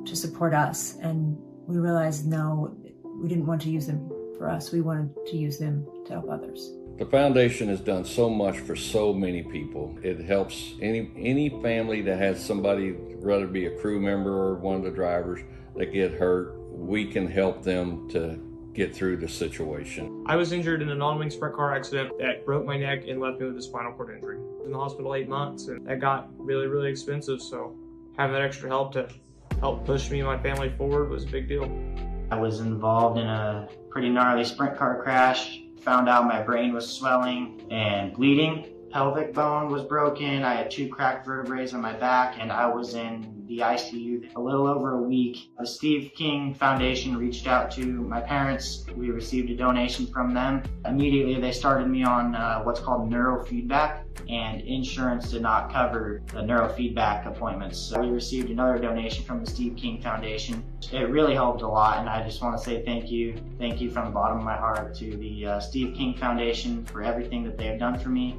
to support us, and we realized, no, we didn't want to use them for us. We wanted to use them to help others. The foundation has done so much for so many people. It helps any family that has somebody, whether it be a crew member or one of the drivers, that get hurt. We can help them to get through the situation. I was injured in a non-wing sprint car accident that broke my neck and left me with a spinal cord injury. I was in the hospital 8 months, and that got really, really expensive. So having that extra help to help push me and my family forward was a big deal. I was involved in a pretty gnarly sprint car crash. Found out my brain was swelling and bleeding. Pelvic bone was broken. I had 2 cracked vertebrae on my back, and I was in the ICU a little over a week. The Steve King Foundation reached out to my parents. We received a donation from them. Immediately they started me on what's called neurofeedback, and insurance did not cover the neurofeedback appointments. So we received another donation from the Steve King Foundation. It really helped a lot, and I just want to say thank you. Thank you from the bottom of my heart to the Steve King Foundation for everything that they have done for me.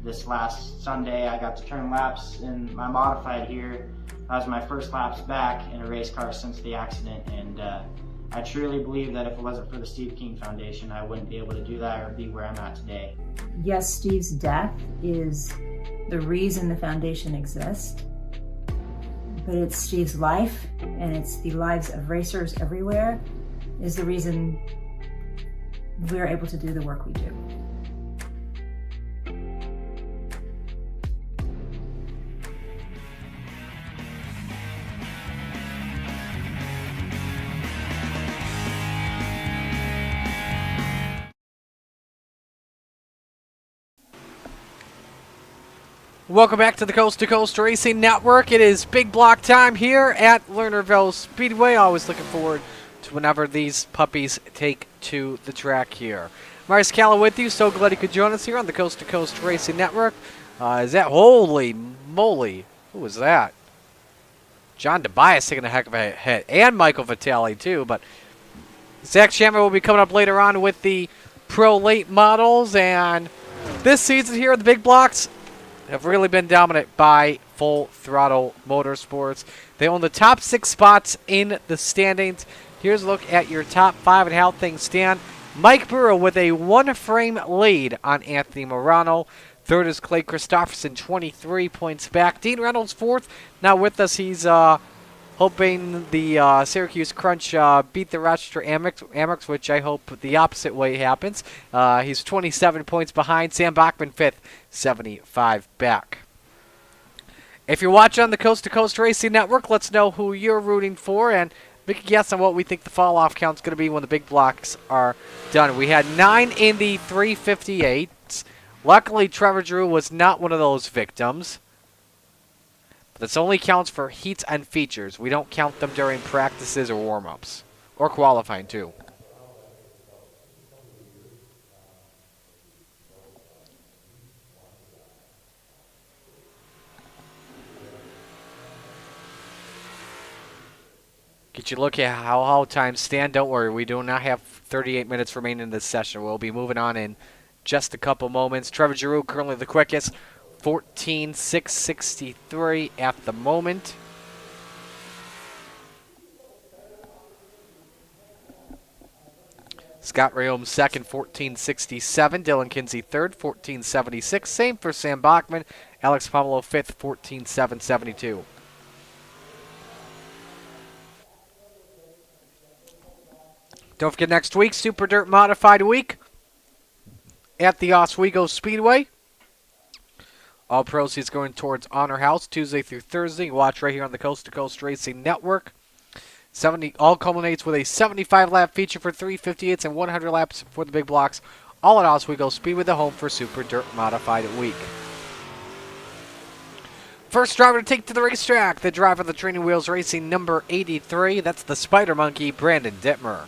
This last Sunday, I got to turn laps in my modified here. That was my first laps back in a race car since the accident, and I truly believe that if it wasn't for the Steve King Foundation, I wouldn't be able to do that or be where I'm at today. Yes, Steve's death is the reason the foundation exists, but it's Steve's life, and it's the lives of racers everywhere, is the reason we're able to do the work we do. Welcome back to the Coast to Coast Racing Network. It is big block time here at Lernerville Speedway. Always looking forward to whenever these puppies take to the track here. Maurice Calla with you. So glad you could join us here on the Coast to Coast Racing Network. Is that, holy moly, who was that? John DeBias taking a heck of a hit, and Michael Vitale too. But Zach Shammer will be coming up later on with the Pro Late models, and this season here at the big blocks have really been dominant by Full Throttle Motorsports. They own the top 6 spots in the standings. Here's a look at your top 5 and how things stand. Mike Burrow with a 1-frame lead on Anthony Morano. Third is Clay Christopherson, 23 points back. Dean Reynolds fourth. Now with us, he's hoping the Syracuse Crunch beat the Rochester Amex, which I hope the opposite way happens. He's 27 points behind. Sam Bachman fifth, 75 back. If you're watching on the Coast to Coast Racing Network, let's know who you're rooting for and make a guess on what we think the fall-off count's going to be when the big blocks are done. We had 9 in the 358s. Luckily, Trevor Drew was not one of those victims. This only counts for heats and features. We don't count them during practices or warm-ups. Or qualifying, too. Get you a look at how times stand. Don't worry, we do not have 38 minutes remaining in this session. We'll be moving on in just a couple moments. Trevor Giroux currently the quickest. 14.663 at the moment. Scott Rayom second, 14.67. Dylan Kinsey third, 14.76. Same for Sam Bachman. Alex Pomelo fifth, 14.772. Don't forget next week, Super Dirt Modified Week at the Oswego Speedway. All proceeds going towards Honor House Tuesday through Thursday. Watch right here on the Coast to Coast Racing Network. All culminates with a 75-lap feature for 358s and 100 laps for the big blocks. All at Oswego Speedway, the home for Super Dirt Modified Week. First driver to take to the racetrack, the driver of the Training Wheels Racing number 83. That's the Spider Monkey, Brandon Dittmer.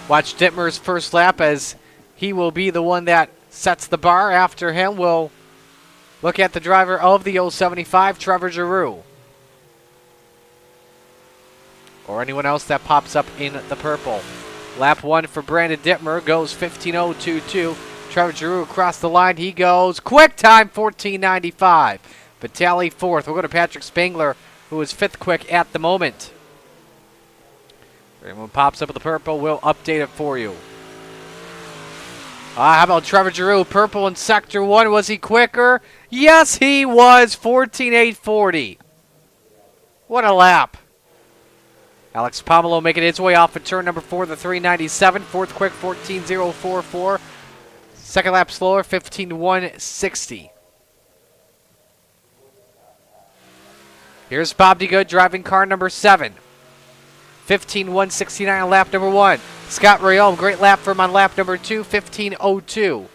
Watch Dittmer's first lap as he will be the one that sets the bar. After him, we'll look at the driver of the 075, Trevor Giroux. Or anyone else that pops up in the purple. Lap 1 for Brandon Dittmer goes 15:022. Trevor Giroux across the line. He goes quick time 14:95. Vitali 4th. We'll go to Patrick Spangler, who is 5th quick at the moment. If anyone pops up with the purple, we'll update it for you. How about Trevor Giroux? Purple in Sector 1. Was he quicker? Yes, he was. 14:840. What a lap. Alex Pomelo making his way off of turn number 4, the 397. 4th quick, 14:044. Second lap slower, 15:160. Here's Bob DeGood driving car number 7. 15:169 on lap number 1. Scott Rayom, great lap for him on lap number 2, 15:02.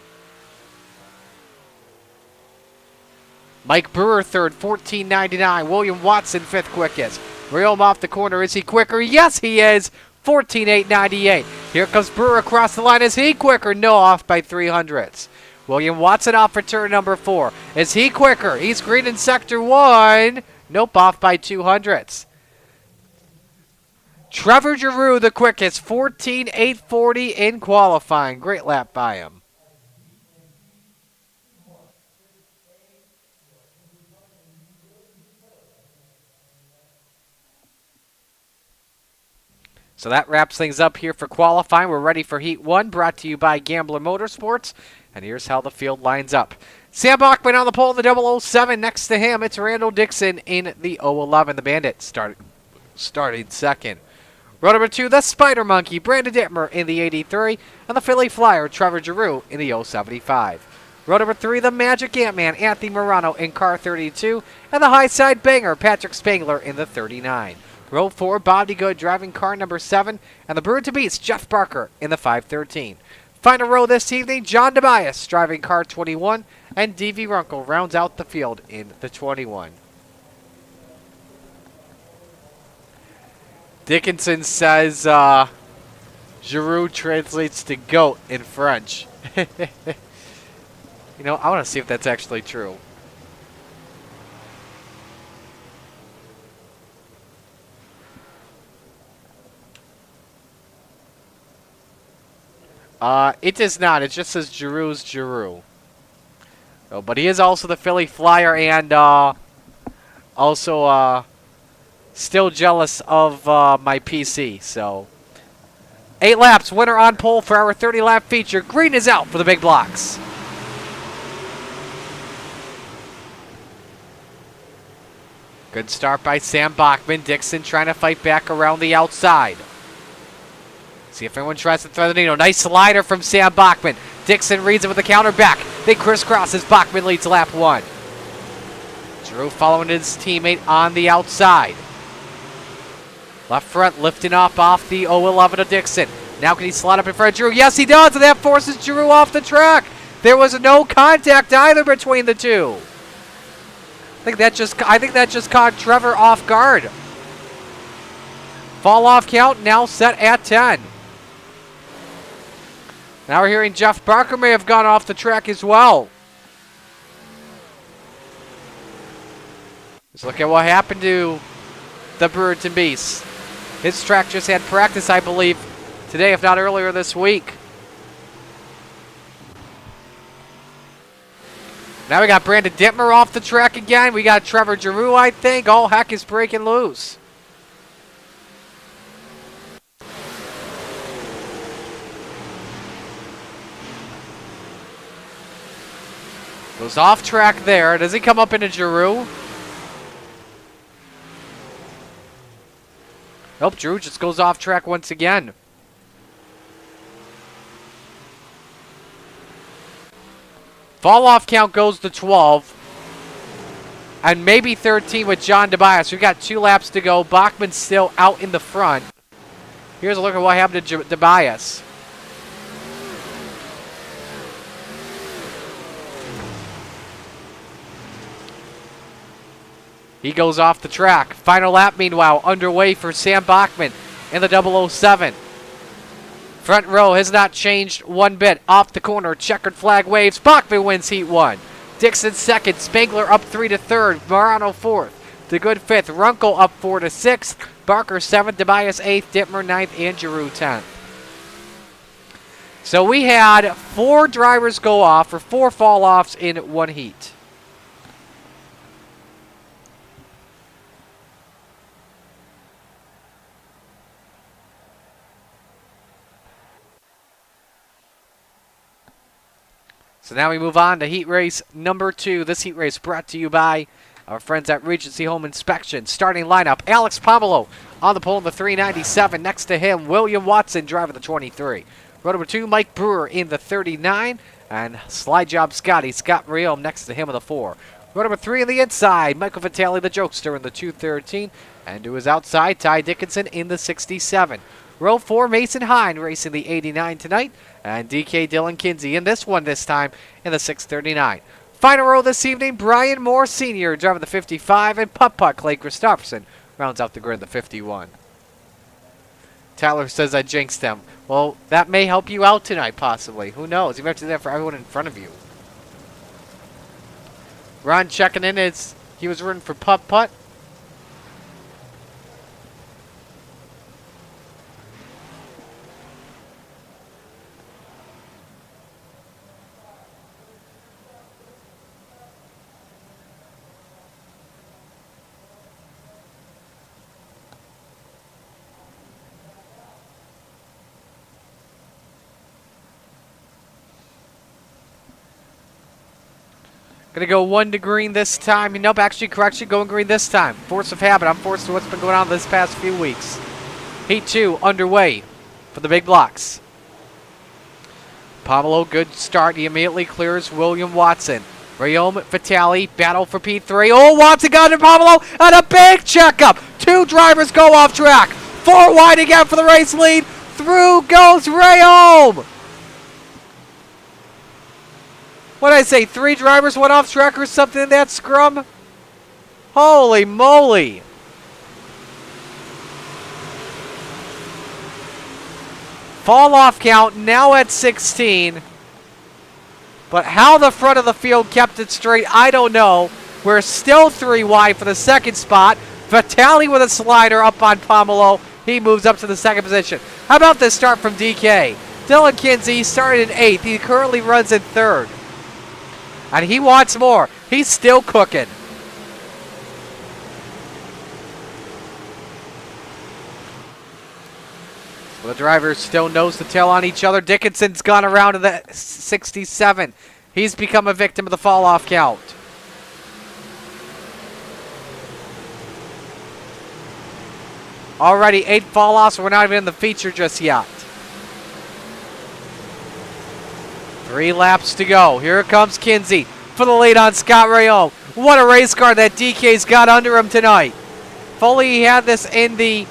Mike Brewer 3rd, 14:99. William Watson 5th quickest. Rayom off the corner. Is he quicker? Yes, he is. 14:898. Here comes Brewer across the line. Is he quicker? No, off by 300ths. William Watson off for turn number 4. Is he quicker? He's green in Sector 1. Nope, off by 200ths. Trevor Giroux, the quickest, 14:840 in qualifying. Great lap by him. So that wraps things up here for qualifying. We're ready for Heat 1, brought to you by Gambler Motorsports. And here's how the field lines up. Sam Bachman on the pole in the 007. Next to him, it's Randall Dixon in the 011. The Bandit starting second. Row number 2, the Spider Monkey, Brandon Dittmer in the 83. And the Philly Flyer, Trevor Giroux in the 075. Row number 3, the Magic Ant-Man, Anthony Morano in car 32. And the High Side Banger, Patrick Spangler in the 39. Row 4, Bob DeGood driving car number 7, and the Bird to Beats, Jeff Barker in the 513. Final row this evening, John Tobias driving car 21, and D.V. Runkle rounds out the field in the 21. Dickinson says Giroux translates to goat in French. You know, I want to see if that's actually true. It does not. It just says Giroux's Giroux. Oh, but he is also the Philly Flyer and also still jealous of my PC. So 8 laps, winner on pole for our 30-lap feature. Green is out for the big blocks. Good start by Sam Bachman. Dixon trying to fight back around the outside. See if anyone tries to thread the needle. Nice slider from Sam Bachman. Dixon reads it with a counter back. They crisscross as Bachman leads lap 1. Giroux following his teammate on the outside. Left front lifting off the 011 of Dixon. Now can he slide up in front of Giroux? Yes, he does, and that forces Giroux off the track. There was no contact either between the two. I think that just caught Trevor off guard. Fall off count now set at 10. Now we're hearing Jeff Barker may have gone off the track as well. Let's look at what happened to the Birds and Beasts. His track just had practice, I believe, today, if not earlier this week. Now we got Brandon Dittmer off the track again. We got Trevor Giroux, I think. All heck is breaking loose. Goes off track there. Does he come up into Giroux? Nope, Giroux just goes off track once again. Fall off count goes to 12. And maybe 13 with John Tobias. We've got 2 laps to go. Bachman's still out in the front. Here's a look at what happened to Tobias. He goes off the track. Final lap, meanwhile, underway for Sam Bachman in the 007. Front row has not changed one bit. Off the corner, checkered flag waves. Bachman wins Heat 1. Dixon second. Spangler up 3 to third. Morano fourth. DeGood fifth. Runkle up 4 to sixth. Barker seventh. Tobias eighth. Dittmer ninth. And Giroux 10th. So we had 4 drivers go off, or 4 fall-offs in one heat. So now we move on to heat race number 2. This heat race brought to you by our friends at Regency Home Inspection. Starting lineup, Alex Pomelo on the pole in the 397. Next to him, William Watson driving the 23. Row number 2, Mike Brewer in the 39. And slide job Scott Rayom next to him in the 4. Row number 3 on the inside, Michael Vitale, the jokester, in the 213. And to his outside, Ty Dickinson in the 67. Row 4, Mason Hine racing the 89 tonight. And DK Dylan Kinsey in this one this time in the 639. Final row this evening, Brian Moore Sr. driving the 55. And putt-putt Clay Christopherson rounds out the grid, the 51. Tyler says I jinxed them. Well, that may help you out tonight, possibly. Who knows? You might have to do that for everyone in front of you. Ron checking in as he was rooting for putt-putt. Gonna go 1 to green this time. Nope, actually, correction, going green this time. Force of habit. I'm forced to what's been going on this past few weeks. Heat 2 underway for the big blocks. Pomelo, good start. He immediately clears William Watson. Rayom Vitale, battle for P3. Oh, Watson got it, Pomelo, and a big checkup. 2 drivers go off track. 4 wide again for the race lead. Through goes Rayom. What did I say? 3 drivers went off track or something in that scrum? Holy moly. Fall off count now at 16. But how the front of the field kept it straight, I don't know. We're still 3 wide for the second spot. Vitale with a slider up on Pomelo. He moves up to the 2nd position. How about this start from DK? Dylan Kinsey started in 8th. He currently runs in 3rd. And he wants more. He's still cooking. Well, the drivers still nose to tail on each other. Dickinson's gone around to the 67. He's become a victim of the fall-off count. Already 8 fall-offs. We're not even in the feature just yet. 3 laps to go. Here comes Kinsey for the lead on Scott Rayom. What a race car that DK's got under him tonight. If only he had this in the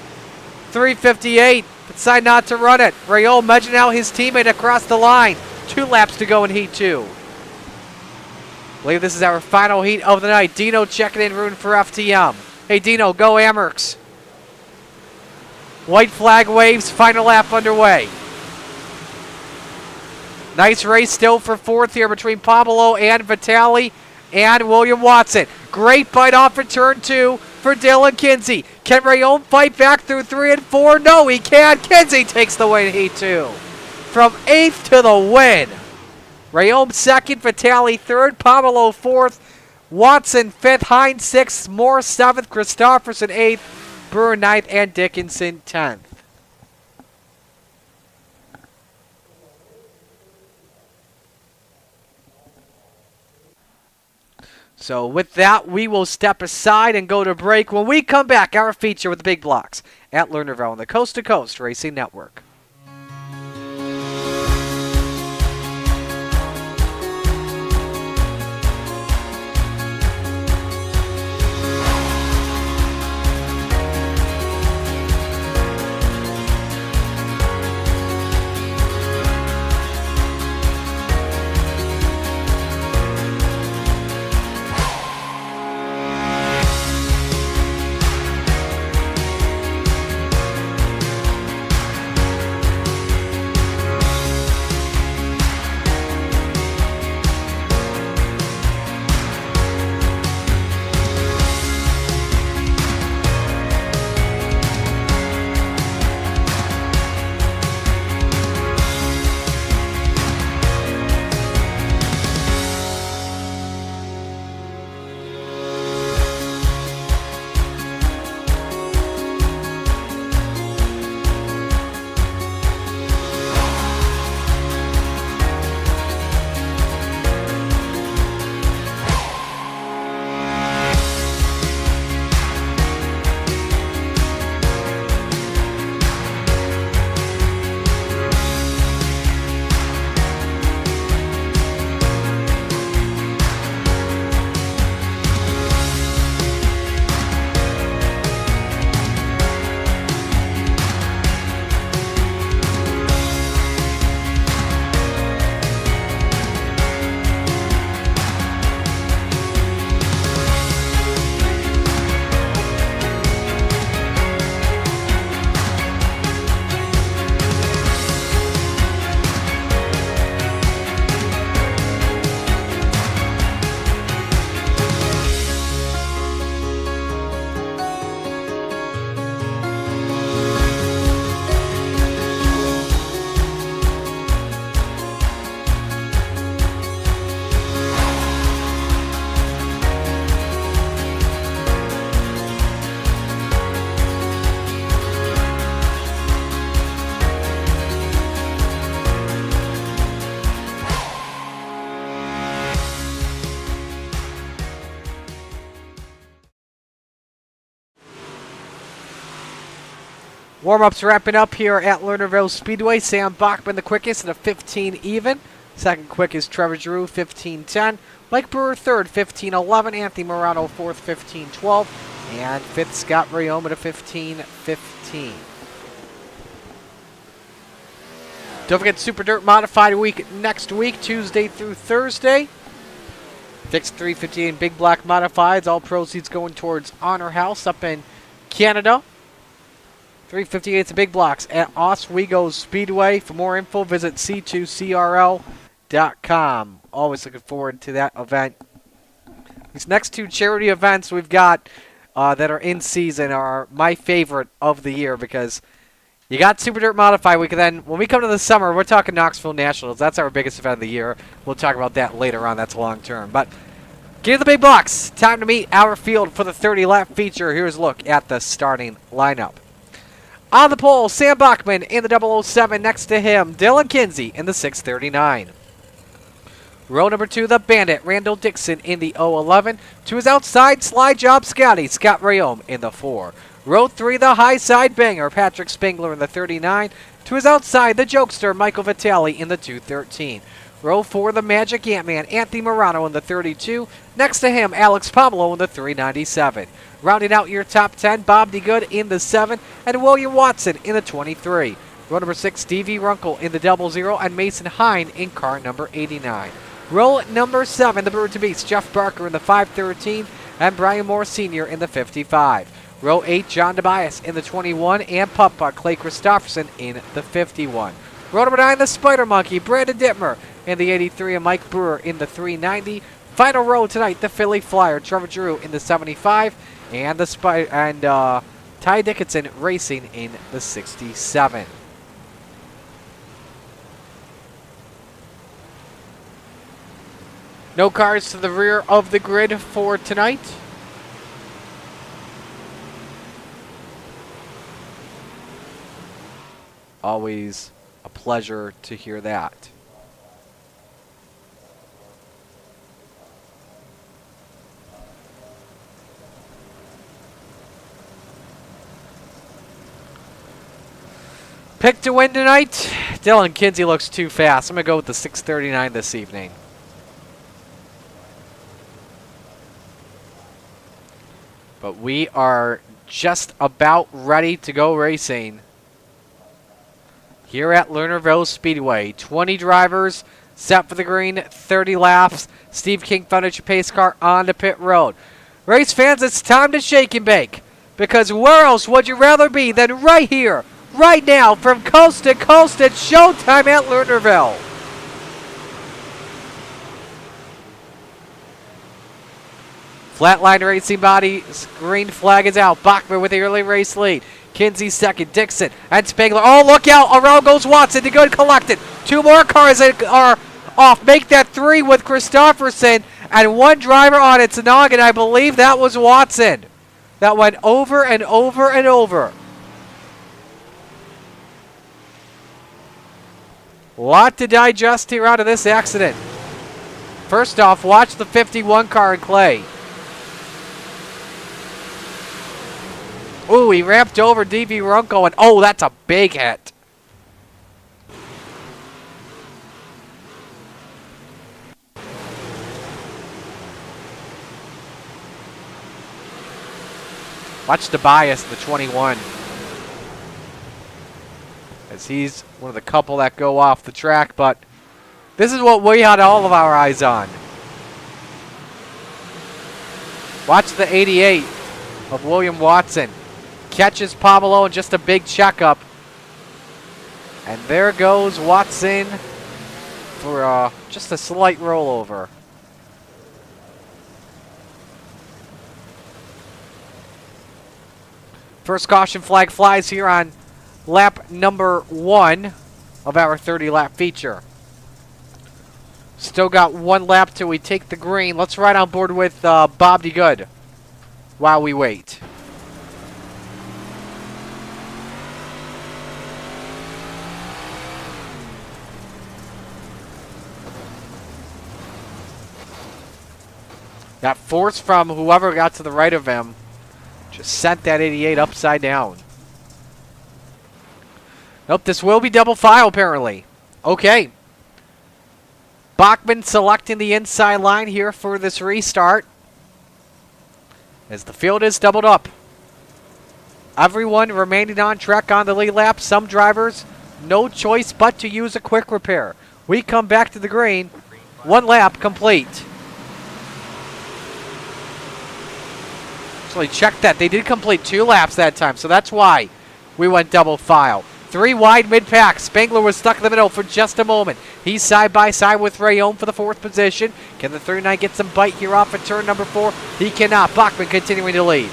358, but decided not to run it. Rayom edging out his teammate across the line. 2 laps to go in Heat 2. I believe this is our final heat of the night. Dino checking in, rooting for FTM. Hey Dino, go Amerks. White flag waves, final lap underway. Nice race still for 4th here between Pomelo and Vitale and William Watson. Great bite off in turn 2 for Dylan Kinsey. Can Rayom fight back through 3 and 4? No, he can. Kinsey takes the win in Heat 2. From 8th to the win. Rayom 2nd, Vitale 3rd, Pomelo 4th, Watson 5th, Hines 6th, Moore 7th, Christopherson 8th, Brewer 9th, and Dickinson 10th. So with that, we will step aside and go to break. When we come back, our feature with the big blocks at Lernerville on the Coast to Coast Racing Network. Warm-ups wrapping up here at Lernerville Speedway. Sam Bachman the quickest at a 15 even. Second quickest Trevor Drew, 15:10. Mike Brewer third, 15:11. Anthony Morano fourth, 15:12. And fifth, Scott Rayome at a 15:15. Don't forget Super Dirt Modified Week next week, Tuesday through Thursday. Fixed 358 Big Black Modifieds. All proceeds going towards Honor House up in Canada. 358's the Big Blocks at Oswego Speedway. For more info, visit C2CRL.com. Always looking forward to that event. These next two charity events we've got that are in season are my favorite of the year because you got Super Dirt Modified Week, and then when we come to the summer, we're talking Knoxville Nationals. That's our biggest event of the year. We'll talk about that later on. That's long term. But get to the big blocks. Time to meet our field for the 30-lap feature. Here's a look at the starting lineup. On the pole, Sam Bachman in the 007. Next to him, Dylan Kinsey in the 639. Row number 2, the Bandit, Randall Dixon in the 011. To his outside, Slide Job Scotty, Scott Rayome in the 4. Row 3, the high side banger, Patrick Spengler in the 39. To his outside, the jokester, Michael Vitale in the 213. Row 4, the Magic Ant-Man, Anthony Morano in the 32. Next to him, Alex Pablo in the 397. Rounding out your top 10, Bob DeGood in the 7, and William Watson in the 23. Row number 6, Stevie Runkle in the 00, and Mason Hine in car number 89. Row number 7, the Bird to Beast, Jeff Barker in the 513, and Brian Moore Sr. in the 55. Row 8, John Tobias in the 21, and Putt Clay Christopherson in the 51. Row number 9, the Spider Monkey, Brandon Dittmer in the 83, and Mike Brewer in the 390. Final row tonight, the Philly Flyer, Trevor Drew in the 75, and Ty Dickinson racing in the 67. No cars to the rear of the grid for tonight. Always a pleasure to hear that. Pick to win tonight. Dylan Kinsey looks too fast. I'm going to go with the 639 this evening. But we are just about ready to go racing here at Lernerville Speedway. 20 drivers set for the green, 30 laps. Steve King found your pace car on the pit road. Race fans, it's time to shake and bake. Because where else would you rather be than right here, right now, from coast to coast? It's showtime at Lernerville. Flatline Racing Body, green flag is out. Bachman with the early race lead. Kinsey second, Dixon and Spengler. Oh, look out. Around goes Watson. The good collected. Two more cars that are off. Make that 3 with Christopherson and one driver on its noggin. I believe that was Watson. That went over and over and over. Lot to digest here out of this accident. First off, watch the 51 car in Clay. Ooh, he ramped over D.V. Runko, and oh, that's a big hit. Watch the bias, the 21. As he's one of the couple that go off the track, but this is what we had all of our eyes on. Watch the 88 of William Watson. Catches Pablo in just a big checkup. And there goes Watson for just a slight rollover. First caution flag flies here on lap number 1 of our 30-lap feature. Still got 1 lap till we take the green. Let's ride on board with Bob DeGood while we wait. That force from whoever got to the right of him just sent that 88 upside down. Nope, this will be double file apparently. Okay. Bachman selecting the inside line here for this restart. As the field is doubled up. Everyone remaining on track on the lead lap. Some drivers, no choice but to use a quick repair. We come back to the green. 1 lap complete. Actually, check that. They did complete 2 laps that time, so that's why we went double file. 3 wide mid-pack. Spangler was stuck in the middle for just a moment. He's side by side with Rayome for the 4th position. Can the 39 get some bite here off at turn number 4? He cannot. Bachman continuing to lead.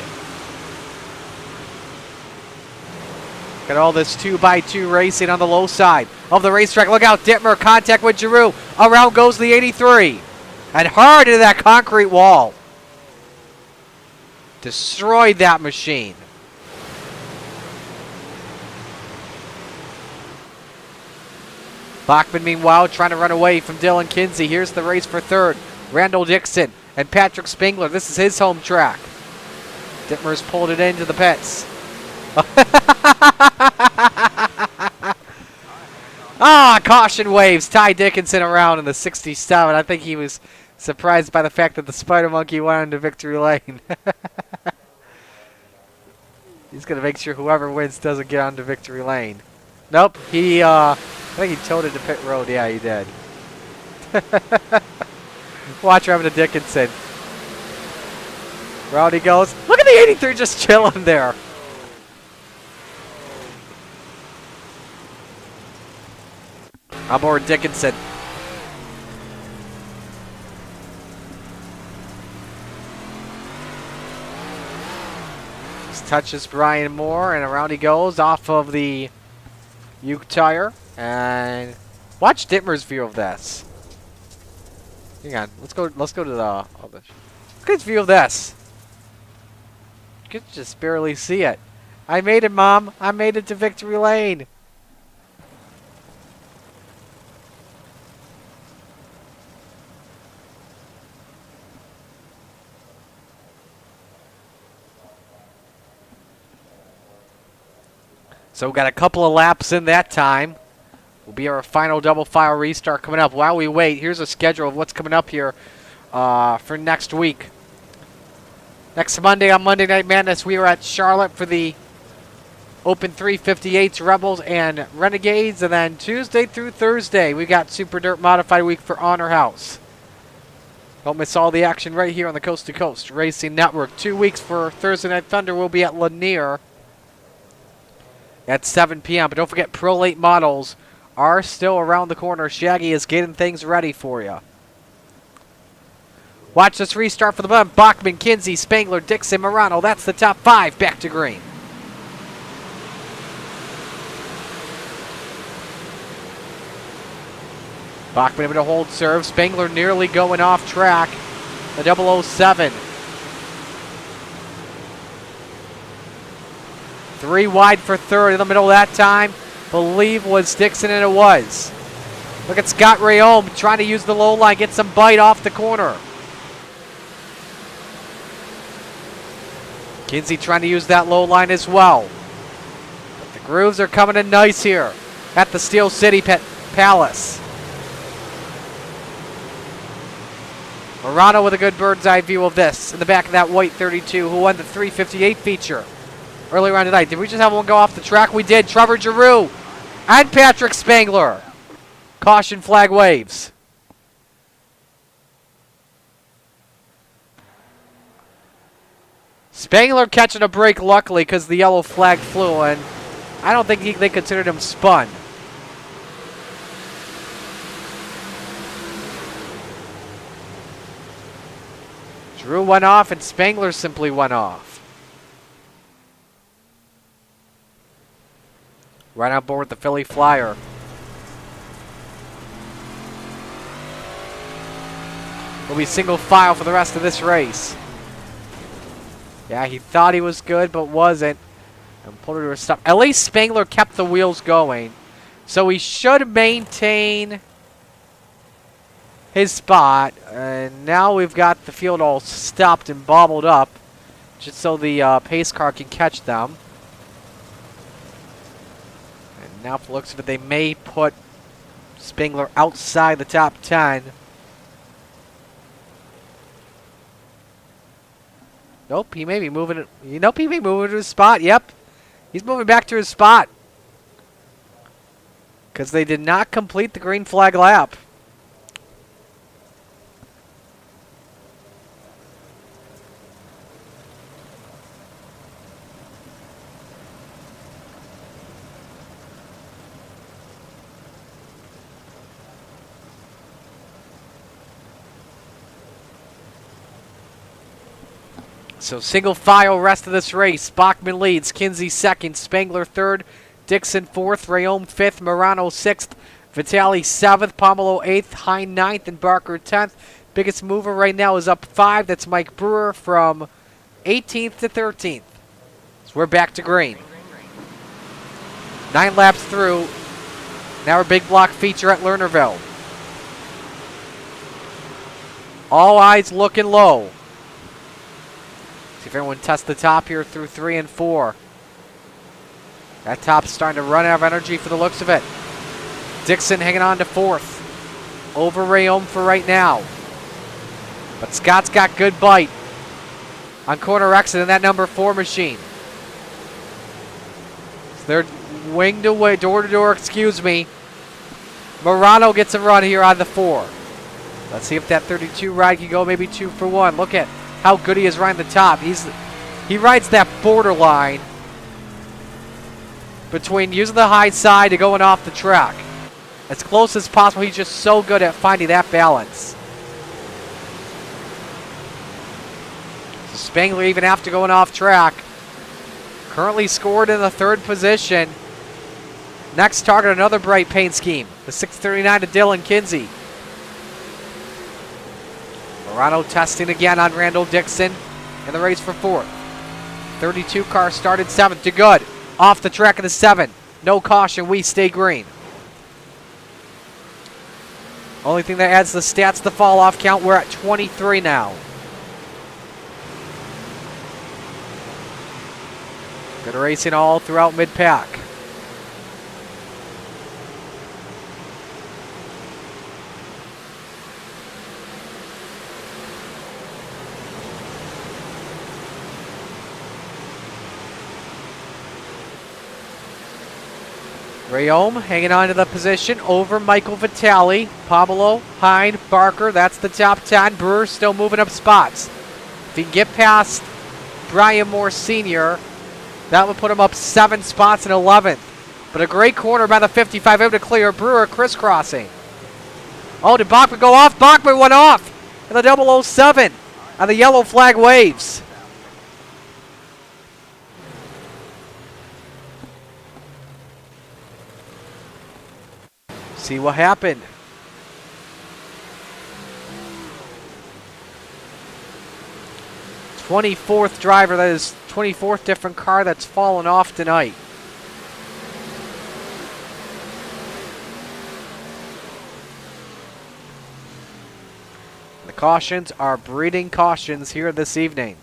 Got all this 2x2 racing on the low side of the racetrack. Look out, Dittmer, contact with Giroux. Around goes the 83. And hard into that concrete wall. Destroyed that machine. Bachman, meanwhile, trying to run away from Dylan Kinsey. Here's the race for 3rd. Randall Dixon and Patrick Spangler. This is his home track. Dittmer's pulled it into the pits. Caution waves. Ty Dickinson around in the 67. I think he was surprised by the fact that the Spider Monkey went into victory lane. He's going to make sure whoever wins doesn't get onto victory lane. Nope. I think he towed it to pit road. Yeah, he did. Watch her having to Dickinson. Round he goes. Look at the 83 just chilling there. Aboard Dickinson. Just touches Brian Moore, and around he goes off of the Uke tire. And watch Dittmer's view of this. Hang on, let's go to the. Look at his view of this. You can just barely see it. I made it, Mom. I made it to victory lane. So we got a couple of laps in that time. Will be our final double file restart coming up. While we wait, here's a schedule of what's coming up here for next week. Next Monday on Monday Night Madness, we are at Charlotte for the Open 358s, Rebels and Renegades. And then Tuesday through Thursday, we got Super Dirt Modified Week for Honor House. Don't miss all the action right here on the Coast to Coast Racing Network. 2 weeks for Thursday Night Thunder. We'll be at Lanier at 7 p.m. But don't forget, Pro Late models are still around the corner. Shaggy is getting things ready for you. Watch this restart for the button. Bachman, Kinsey, Spangler, Dixon, Morano. That's the top 5 back to green. Bachman able to hold serve. Spangler nearly going off track. The 007. 3 wide for 3rd in the middle that time. Believe was Dixon, and it was. Look at Scott Rayome trying to use the low line, get some bite off the corner. Kinsey trying to use that low line as well. But the grooves are coming in nice here at the Steel City Palace. Morano with a good bird's eye view of this in the back of that white 32 who won the 358 feature earlier on tonight. Did we just have one go off the track? We did. Trevor Giroux and Patrick Spangler. Caution flag waves. Spangler catching a break luckily because the yellow flag flew, and I don't think they considered him spun. Giroux went off and Spangler simply went off. Right on board with the Philly Flyer. Will be single file for the rest of this race. Yeah, he thought he was good, but wasn't. And pulled her to a stop. At least Spangler kept the wheels going. So he should maintain his spot. And now we've got the field all stopped and bobbled up. Just so the pace car can catch them. Now, for the looks of it, they may put Spengler outside the top 10. Nope, he may be moving. Nope, he may be moving to his spot. Yep, he's moving back to his spot because they did not complete the green flag lap. So single file rest of this race. Bachman leads, Kinsey second, Spengler third, Dixon fourth, Rayome fifth, Morano sixth, Vitale seventh, Pomelo eighth, Hine ninth, and Barker 10th. Biggest mover right now is up 5. That's Mike Brewer from 18th to 13th. So we're back to green. 9 laps through. Now our big block feature at Lernerville. All eyes looking low. See if everyone tests the top here through 3 and 4. That top's starting to run out of energy for the looks of it. Dixon hanging on to 4th. Over Rayome for right now. But Scott's got good bite on corner exit in that number 4 machine. So they're winged away, door to door, excuse me. Morano gets a run here on the 4. Let's see if that 32 ride can go maybe 2 for 1. Look at how good he is riding the top. He rides that borderline between using the high side to going off the track. As close as possible, he's just so good at finding that balance. So Spengler, even after going off track, currently scored in the 3rd position. Next target, another bright paint scheme. The 639 to Dylan Kinsey. Morano testing again on Randall Dixon in the race for 4th. 32 car started 7th to good. Off the track of the 7. No caution, we stay green. Only thing that adds the stats to the fall off count, we're at 23 now. Good racing all throughout mid-pack. Rayome hanging on to the position over Michael Vitale. Pomelo, Hine, Barker, that's the top 10. Brewer still moving up spots. If he can get past Brian Moore Sr., that would put him up 7 spots in 11th. But a great corner by the 55 able to clear. Brewer crisscrossing. Oh, did Bachman go off? Bachman went off in the 007 and the yellow flag waves. See what happened. '24th driver, that is 24th different car that's fallen off tonight. The cautions are breeding cautions here this evening.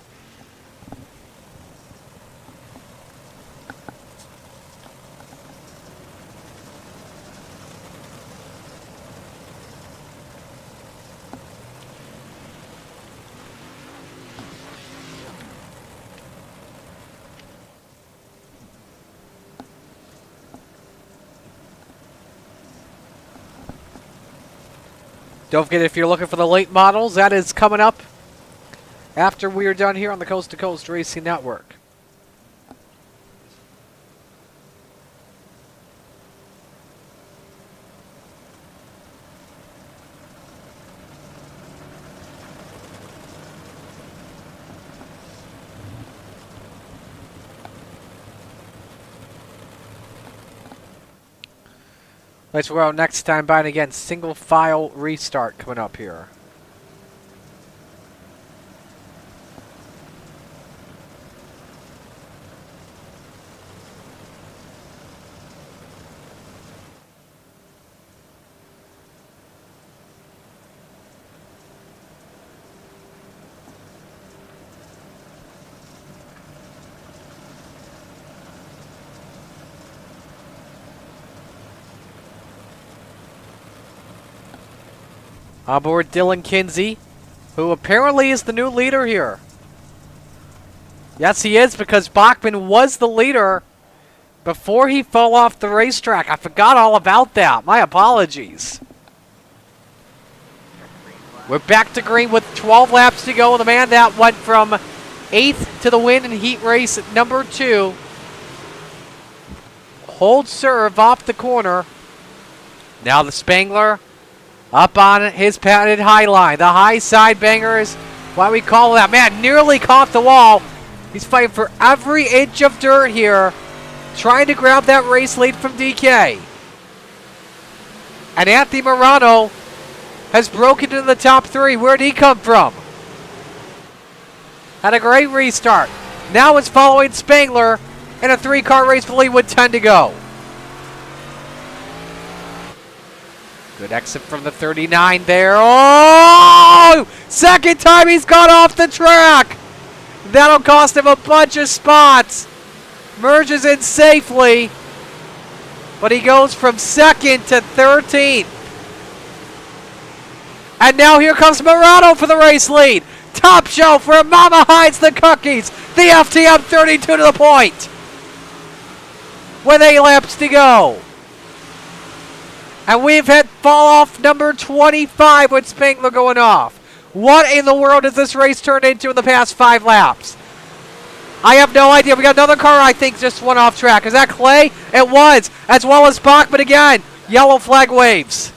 Don't forget, if you're looking for the late models, that is coming up after we are done here on the Coast to Coast Racing Network. Let's go out next time by, and again, single file restart coming up here. Aboard Dylan Kinsey, who apparently is the new leader here. Yes, he is, because Bachman was the leader before he fell off the racetrack. I forgot all about that. My apologies. We're back to green with 12 laps to go. The man that went from 8th to the win in heat race number 2. Hold serve off the corner. Now the Spangler up on his patented high line. The high side banger is why we call that. Man, nearly caught the wall. He's fighting for every inch of dirt here, trying to grab that race lead from DK. And Anthony Morano has broken into the top 3. Where'd he come from? Had a great restart. Now it's following Spangler in a 3-car race for lead with 10 to go. Good exit from the 39 there. Oh! Second time he's gone off the track. That'll cost him a bunch of spots. Merges in safely. But he goes from 2nd to 13th. And now here comes Morano for the race lead. Top shelf where Mama hides the cookies. The FTM 32 to the point. With 8 laps to go. And we've hit fall off number 25 with Spangler going off. What in the world has this race turned into in the past 5 laps? I have no idea. We got another car I think just went off track. Is that Clay? It was. As well as Bachman again. Yellow flag waves.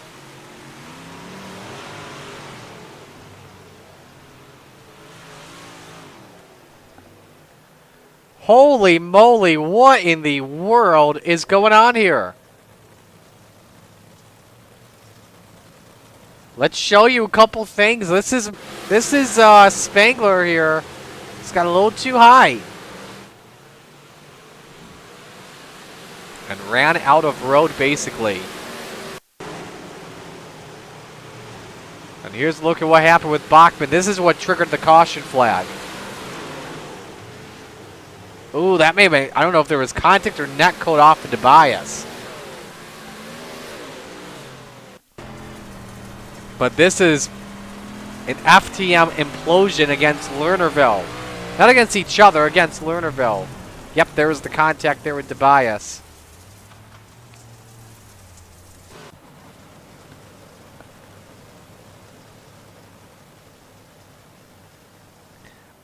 Holy moly, what in the world is going on here? Let's show you a couple things. This is Spangler here. It's got a little too high. And ran out of road basically. And here's a look at what happened with Bachman. This is what triggered the caution flag. Ooh, that may be, I don't know if there was contact or net code off into bias. But this is an FTM implosion against Lernerville. Not against each other, against Lernerville. Yep, there was the contact there with DeBias.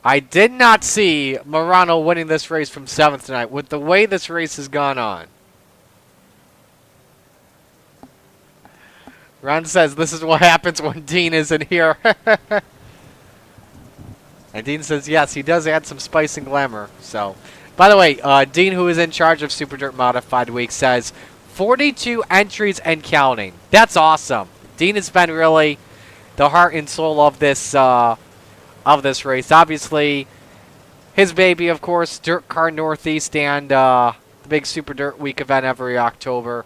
I did not see Morano winning this race from 7th tonight with the way this race has gone on. Ron says this is what happens when Dean isn't here. And Dean says yes, he does add some spice and glamour. So, by the way, Dean, who is in charge of Super Dirt Modified Week, says 42 entries and counting. That's awesome. Dean has been really the heart and soul of this race. Obviously, his baby, of course, Dirt Car Northeast and the big Super Dirt Week event every October.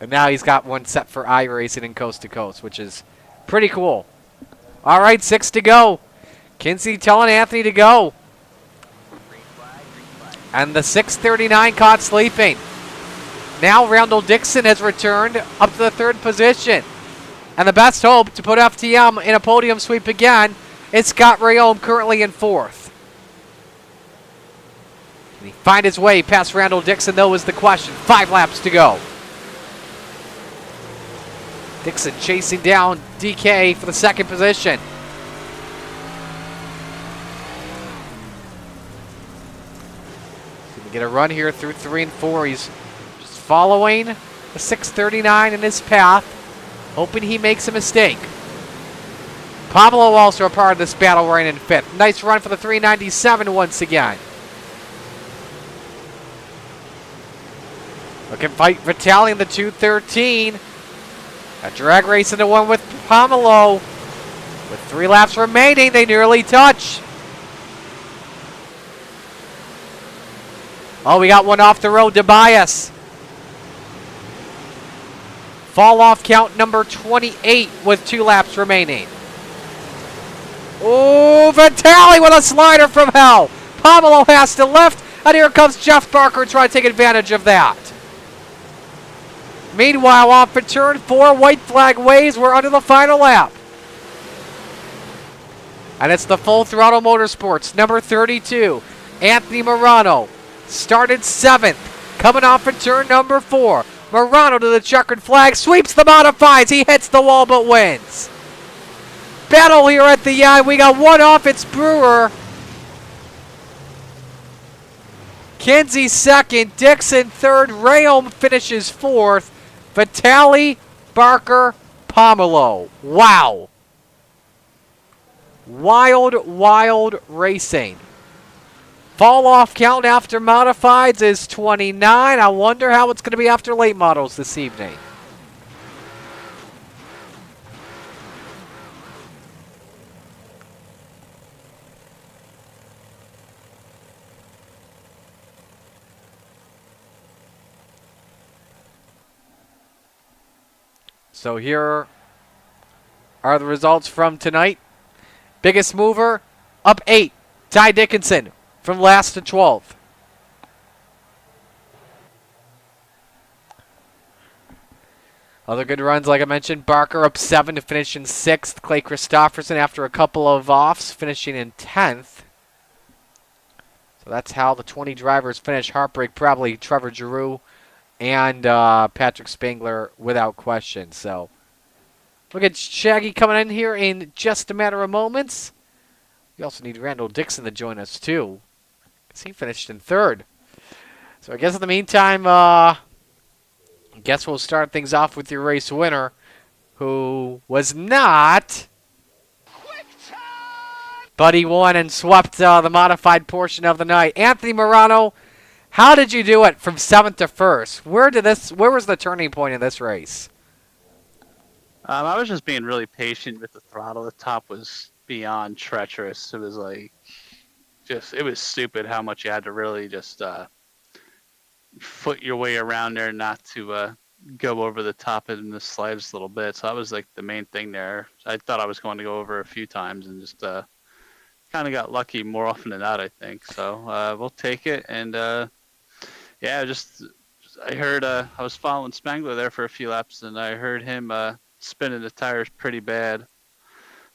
And now he's got one set for iRacing and Coast to Coast, which is pretty cool. All right, 6 to go. Kinsey telling Anthony to go. And the 639 caught sleeping. Now Randall Dixon has returned up to the 3rd position. And the best hope to put FTM in a podium sweep again is Scott Rayome, currently in 4th. Can he find his way past Randall Dixon, though, is the question. 5 laps to go. Dixon chasing down DK for the 2nd position. He's going to get a run here through 3 and 4. He's just following the 639 in his path, hoping he makes a mistake. Pablo also a part of this battle, right in 5th. Nice run for the 397 once again. Looking fight Vitali in the 213. A drag race into one with Pomelo. With 3 laps remaining, they nearly touch. Oh, we got one off the road to bias. Fall off count number 28 with 2 laps remaining. Oh, Vitali with a slider from hell. Pomelo has to left, and here comes Jeff Barker trying to take advantage of that. Meanwhile, off at turn 4, white flag waves. We're under the final lap. And it's the Full Throttle Motorsports, number 32, Anthony Morano. Started 7th, coming off at turn number 4. Morano to the checkered flag, sweeps the modifieds. He hits the wall but wins. Battle here at the end. We got one off. It's Brewer. Kinsey second, Dixon third, Rayom finishes 4th. Vitale, Barker, Pomelo. Wow. Wild, wild racing. Fall off count after modifieds is 29. I wonder how it's going to be after late models this evening. So here are the results from tonight. Biggest mover, up 8, Ty Dickinson from last to 12th. Other good runs, like I mentioned, Barker up 7 to finish in 6th. Clay Christopherson, after a couple of offs, finishing in 10th. So that's how the 20 drivers finish. Heartbreak, probably Trevor Giroux and Patrick Spangler without question. So look at Shaggy coming in here in just a matter of moments. We also need Randall Dixon to join us too, because he finished in 3rd. So I guess in the meantime, I guess we'll start things off with your race winner, who was not, but he won and swept the modified portion of the night. Anthony Morano, how did you do it from 7th to 1st? Where was the turning point in this race? I was just being really patient with the throttle. The top was beyond treacherous. It was like, it was stupid how much you had to really just foot your way around there not to go over the top in the slightest little bit. So that was like the main thing there. I thought I was going to go over a few times and just kind of got lucky more often than not, I think. So we'll take it. And yeah, I heard I was following Spangler there for a few laps, and I heard him spinning the tires pretty bad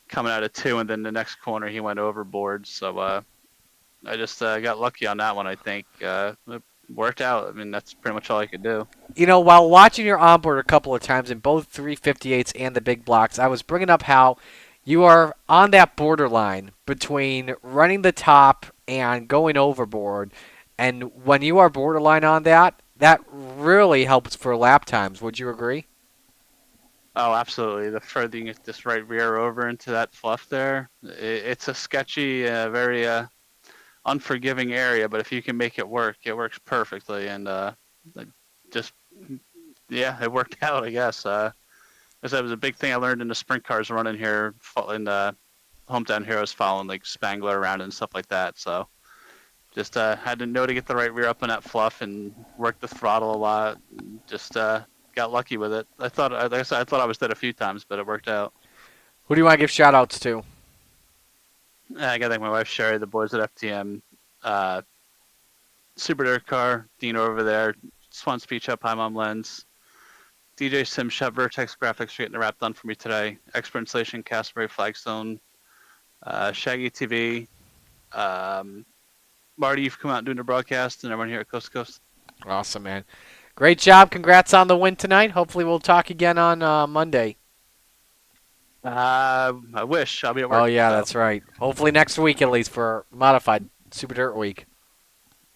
coming out of 2, and then the next corner he went overboard. So I just got lucky on that one, I think. It worked out. I mean, that's pretty much all I could do. You know, while watching your onboard a couple of times in both 358s and the big blocks, I was bringing up how you are on that borderline between running the top and going overboard. And when you are borderline on that, that really helps for lap times. Would you agree? Oh, absolutely. The further you get this right rear over into that fluff there, it's a sketchy, very unforgiving area, but if you can make it works perfectly. And it worked out, I guess. That was a big thing I learned in the sprint cars running here in the Hometown Heroes, following like Spangler around and stuff like that. So just had to know to get the right rear up in that fluff and work the throttle a lot. Just got lucky with it. I thought I was dead a few times, but it worked out. Who do you want to give shout-outs to? I got to thank my wife, Sherry, the boys at FTM, Super Dirt Car, Dean over there, Swan Speech Up, Hi Mom Lens, DJ Simshop, Vertex Graphics for getting the wrap done for me today, Expert Installation, Castleberry, Flagstone, Shaggy TV, Marty, you've come out and doing the broadcast, and everyone here at Coast to Coast. Awesome, man. Great job. Congrats on the win tonight. Hopefully we'll talk again on Monday. I wish. I'll be at work. Oh, yeah, that's right. Hopefully next week at least for Modified Super Dirt Week.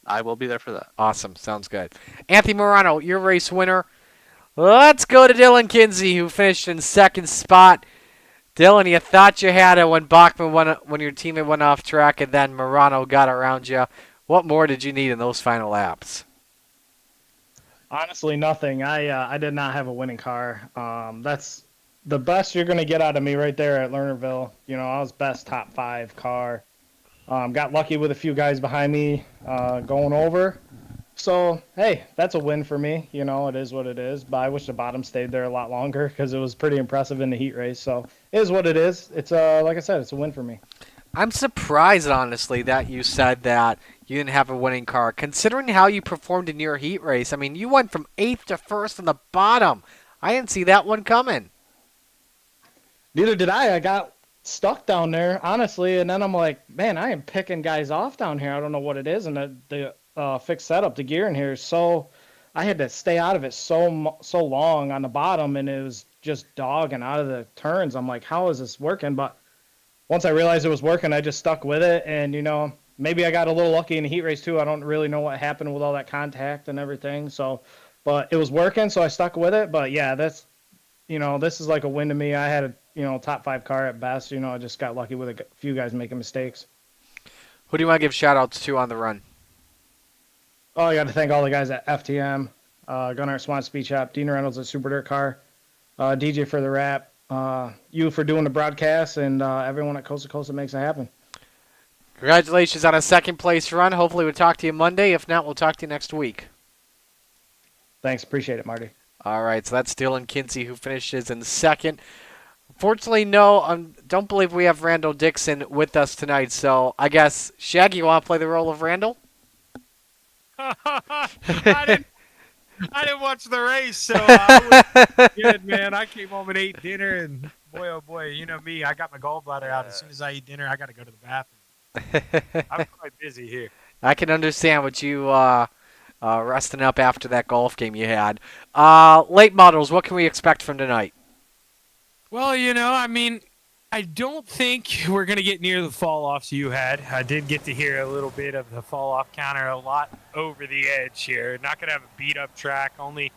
I will be there for that. Awesome. Sounds good. Anthony Morano, your race winner. Let's go to Dylan Kinsey, who finished in 2nd spot. Dylan, you thought you had it when when your teammate went off track, and then Morano got around you. What more did you need in those final laps? Honestly, nothing. I did not have a winning car. That's the best you're going to get out of me right there at Lernerville. You know, I was best top 5 car. Got lucky with a few guys behind me going over. So, hey, that's a win for me. You know, it is what it is. But I wish the bottom stayed there a lot longer because it was pretty impressive in the heat race. So, it is what it is. It's, like I said, it's a win for me. I'm surprised, honestly, that you said that you didn't have a winning car, considering how you performed in your heat race. I mean, you went from 8th to 1st on the bottom. I didn't see that one coming. Neither did I. I got stuck down there, honestly, and then I'm like, man, I am picking guys off down here. I don't know what it is, and the fixed setup, the gear in here is so. I had to stay out of it so long on the bottom, and it was just dogging out of the turns. I'm like, how is this working? But once I realized it was working, I just stuck with it, and maybe I got a little lucky in the heat race too. I don't really know what happened with all that contact and everything. So, but it was working, so I stuck with it. But yeah, this is like a win to me. I had a top 5 car at best. I just got lucky with a few guys making mistakes. Who do you want to give shout-outs to on the run? Oh, I got to thank all the guys at FTM, Gunnar at Swan Speed Shop, Dean Reynolds at Super Dirt Car, DJ for the rap, you for doing the broadcast, and everyone at Coast to Coast that makes it happen. Congratulations on a second-place run. Hopefully we'll talk to you Monday. If not, we'll talk to you next week. Thanks. Appreciate it, Marty. All right, so that's Dylan Kinsey, who finishes in second. Unfortunately, no, I don't believe we have Randall Dixon with us tonight, so I guess, Shaggy, you want to play the role of Randall? I didn't watch the race, so I was good, man. I came home and ate dinner, and boy, oh boy, you know me, I got my gallbladder out. As soon as I eat dinner, I got to go to the bathroom. I'm quite busy here. I can understand what you resting up after that golf game you had. Late models, what can we expect from tonight? Well, I don't think we're going to get near the fall-offs you had. I did get to hear a little bit of the fall-off counter, a lot over the edge here. Not going to have a beat-up track. Only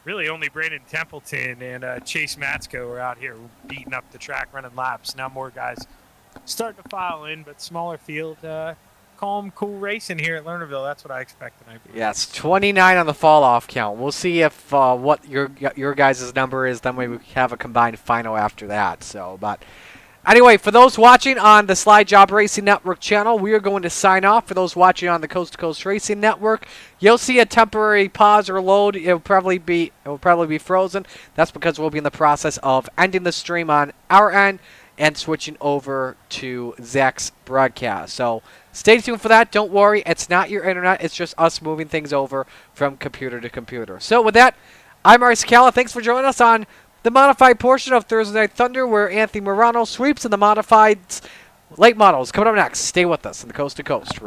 Brandon Templeton and Chase Matsko are out here beating up the track, running laps. Now more guys starting to file in, but smaller field. Calm, cool racing here at Lernerville. That's what I expect tonight. Yes, 29 on the fall-off count. We'll see if what your guys' number is. Then we have a combined final after that. So, but anyway, for those watching on the Slide Job Racing Network channel, we are going to sign off. For those watching on the Coast to Coast Racing Network, you'll see a temporary pause or load. It will probably be frozen. That's because we'll be in the process of ending the stream on our end and switching over to Zach's broadcast. So stay tuned for that. Don't worry, it's not your internet. It's just us moving things over from computer to computer. So with that, I'm Marty Scala. Thanks for joining us on the modified portion of Thursday Night Thunder, where Anthony Morano sweeps in the modified late models. Coming up next, stay with us on the Coast to Coast.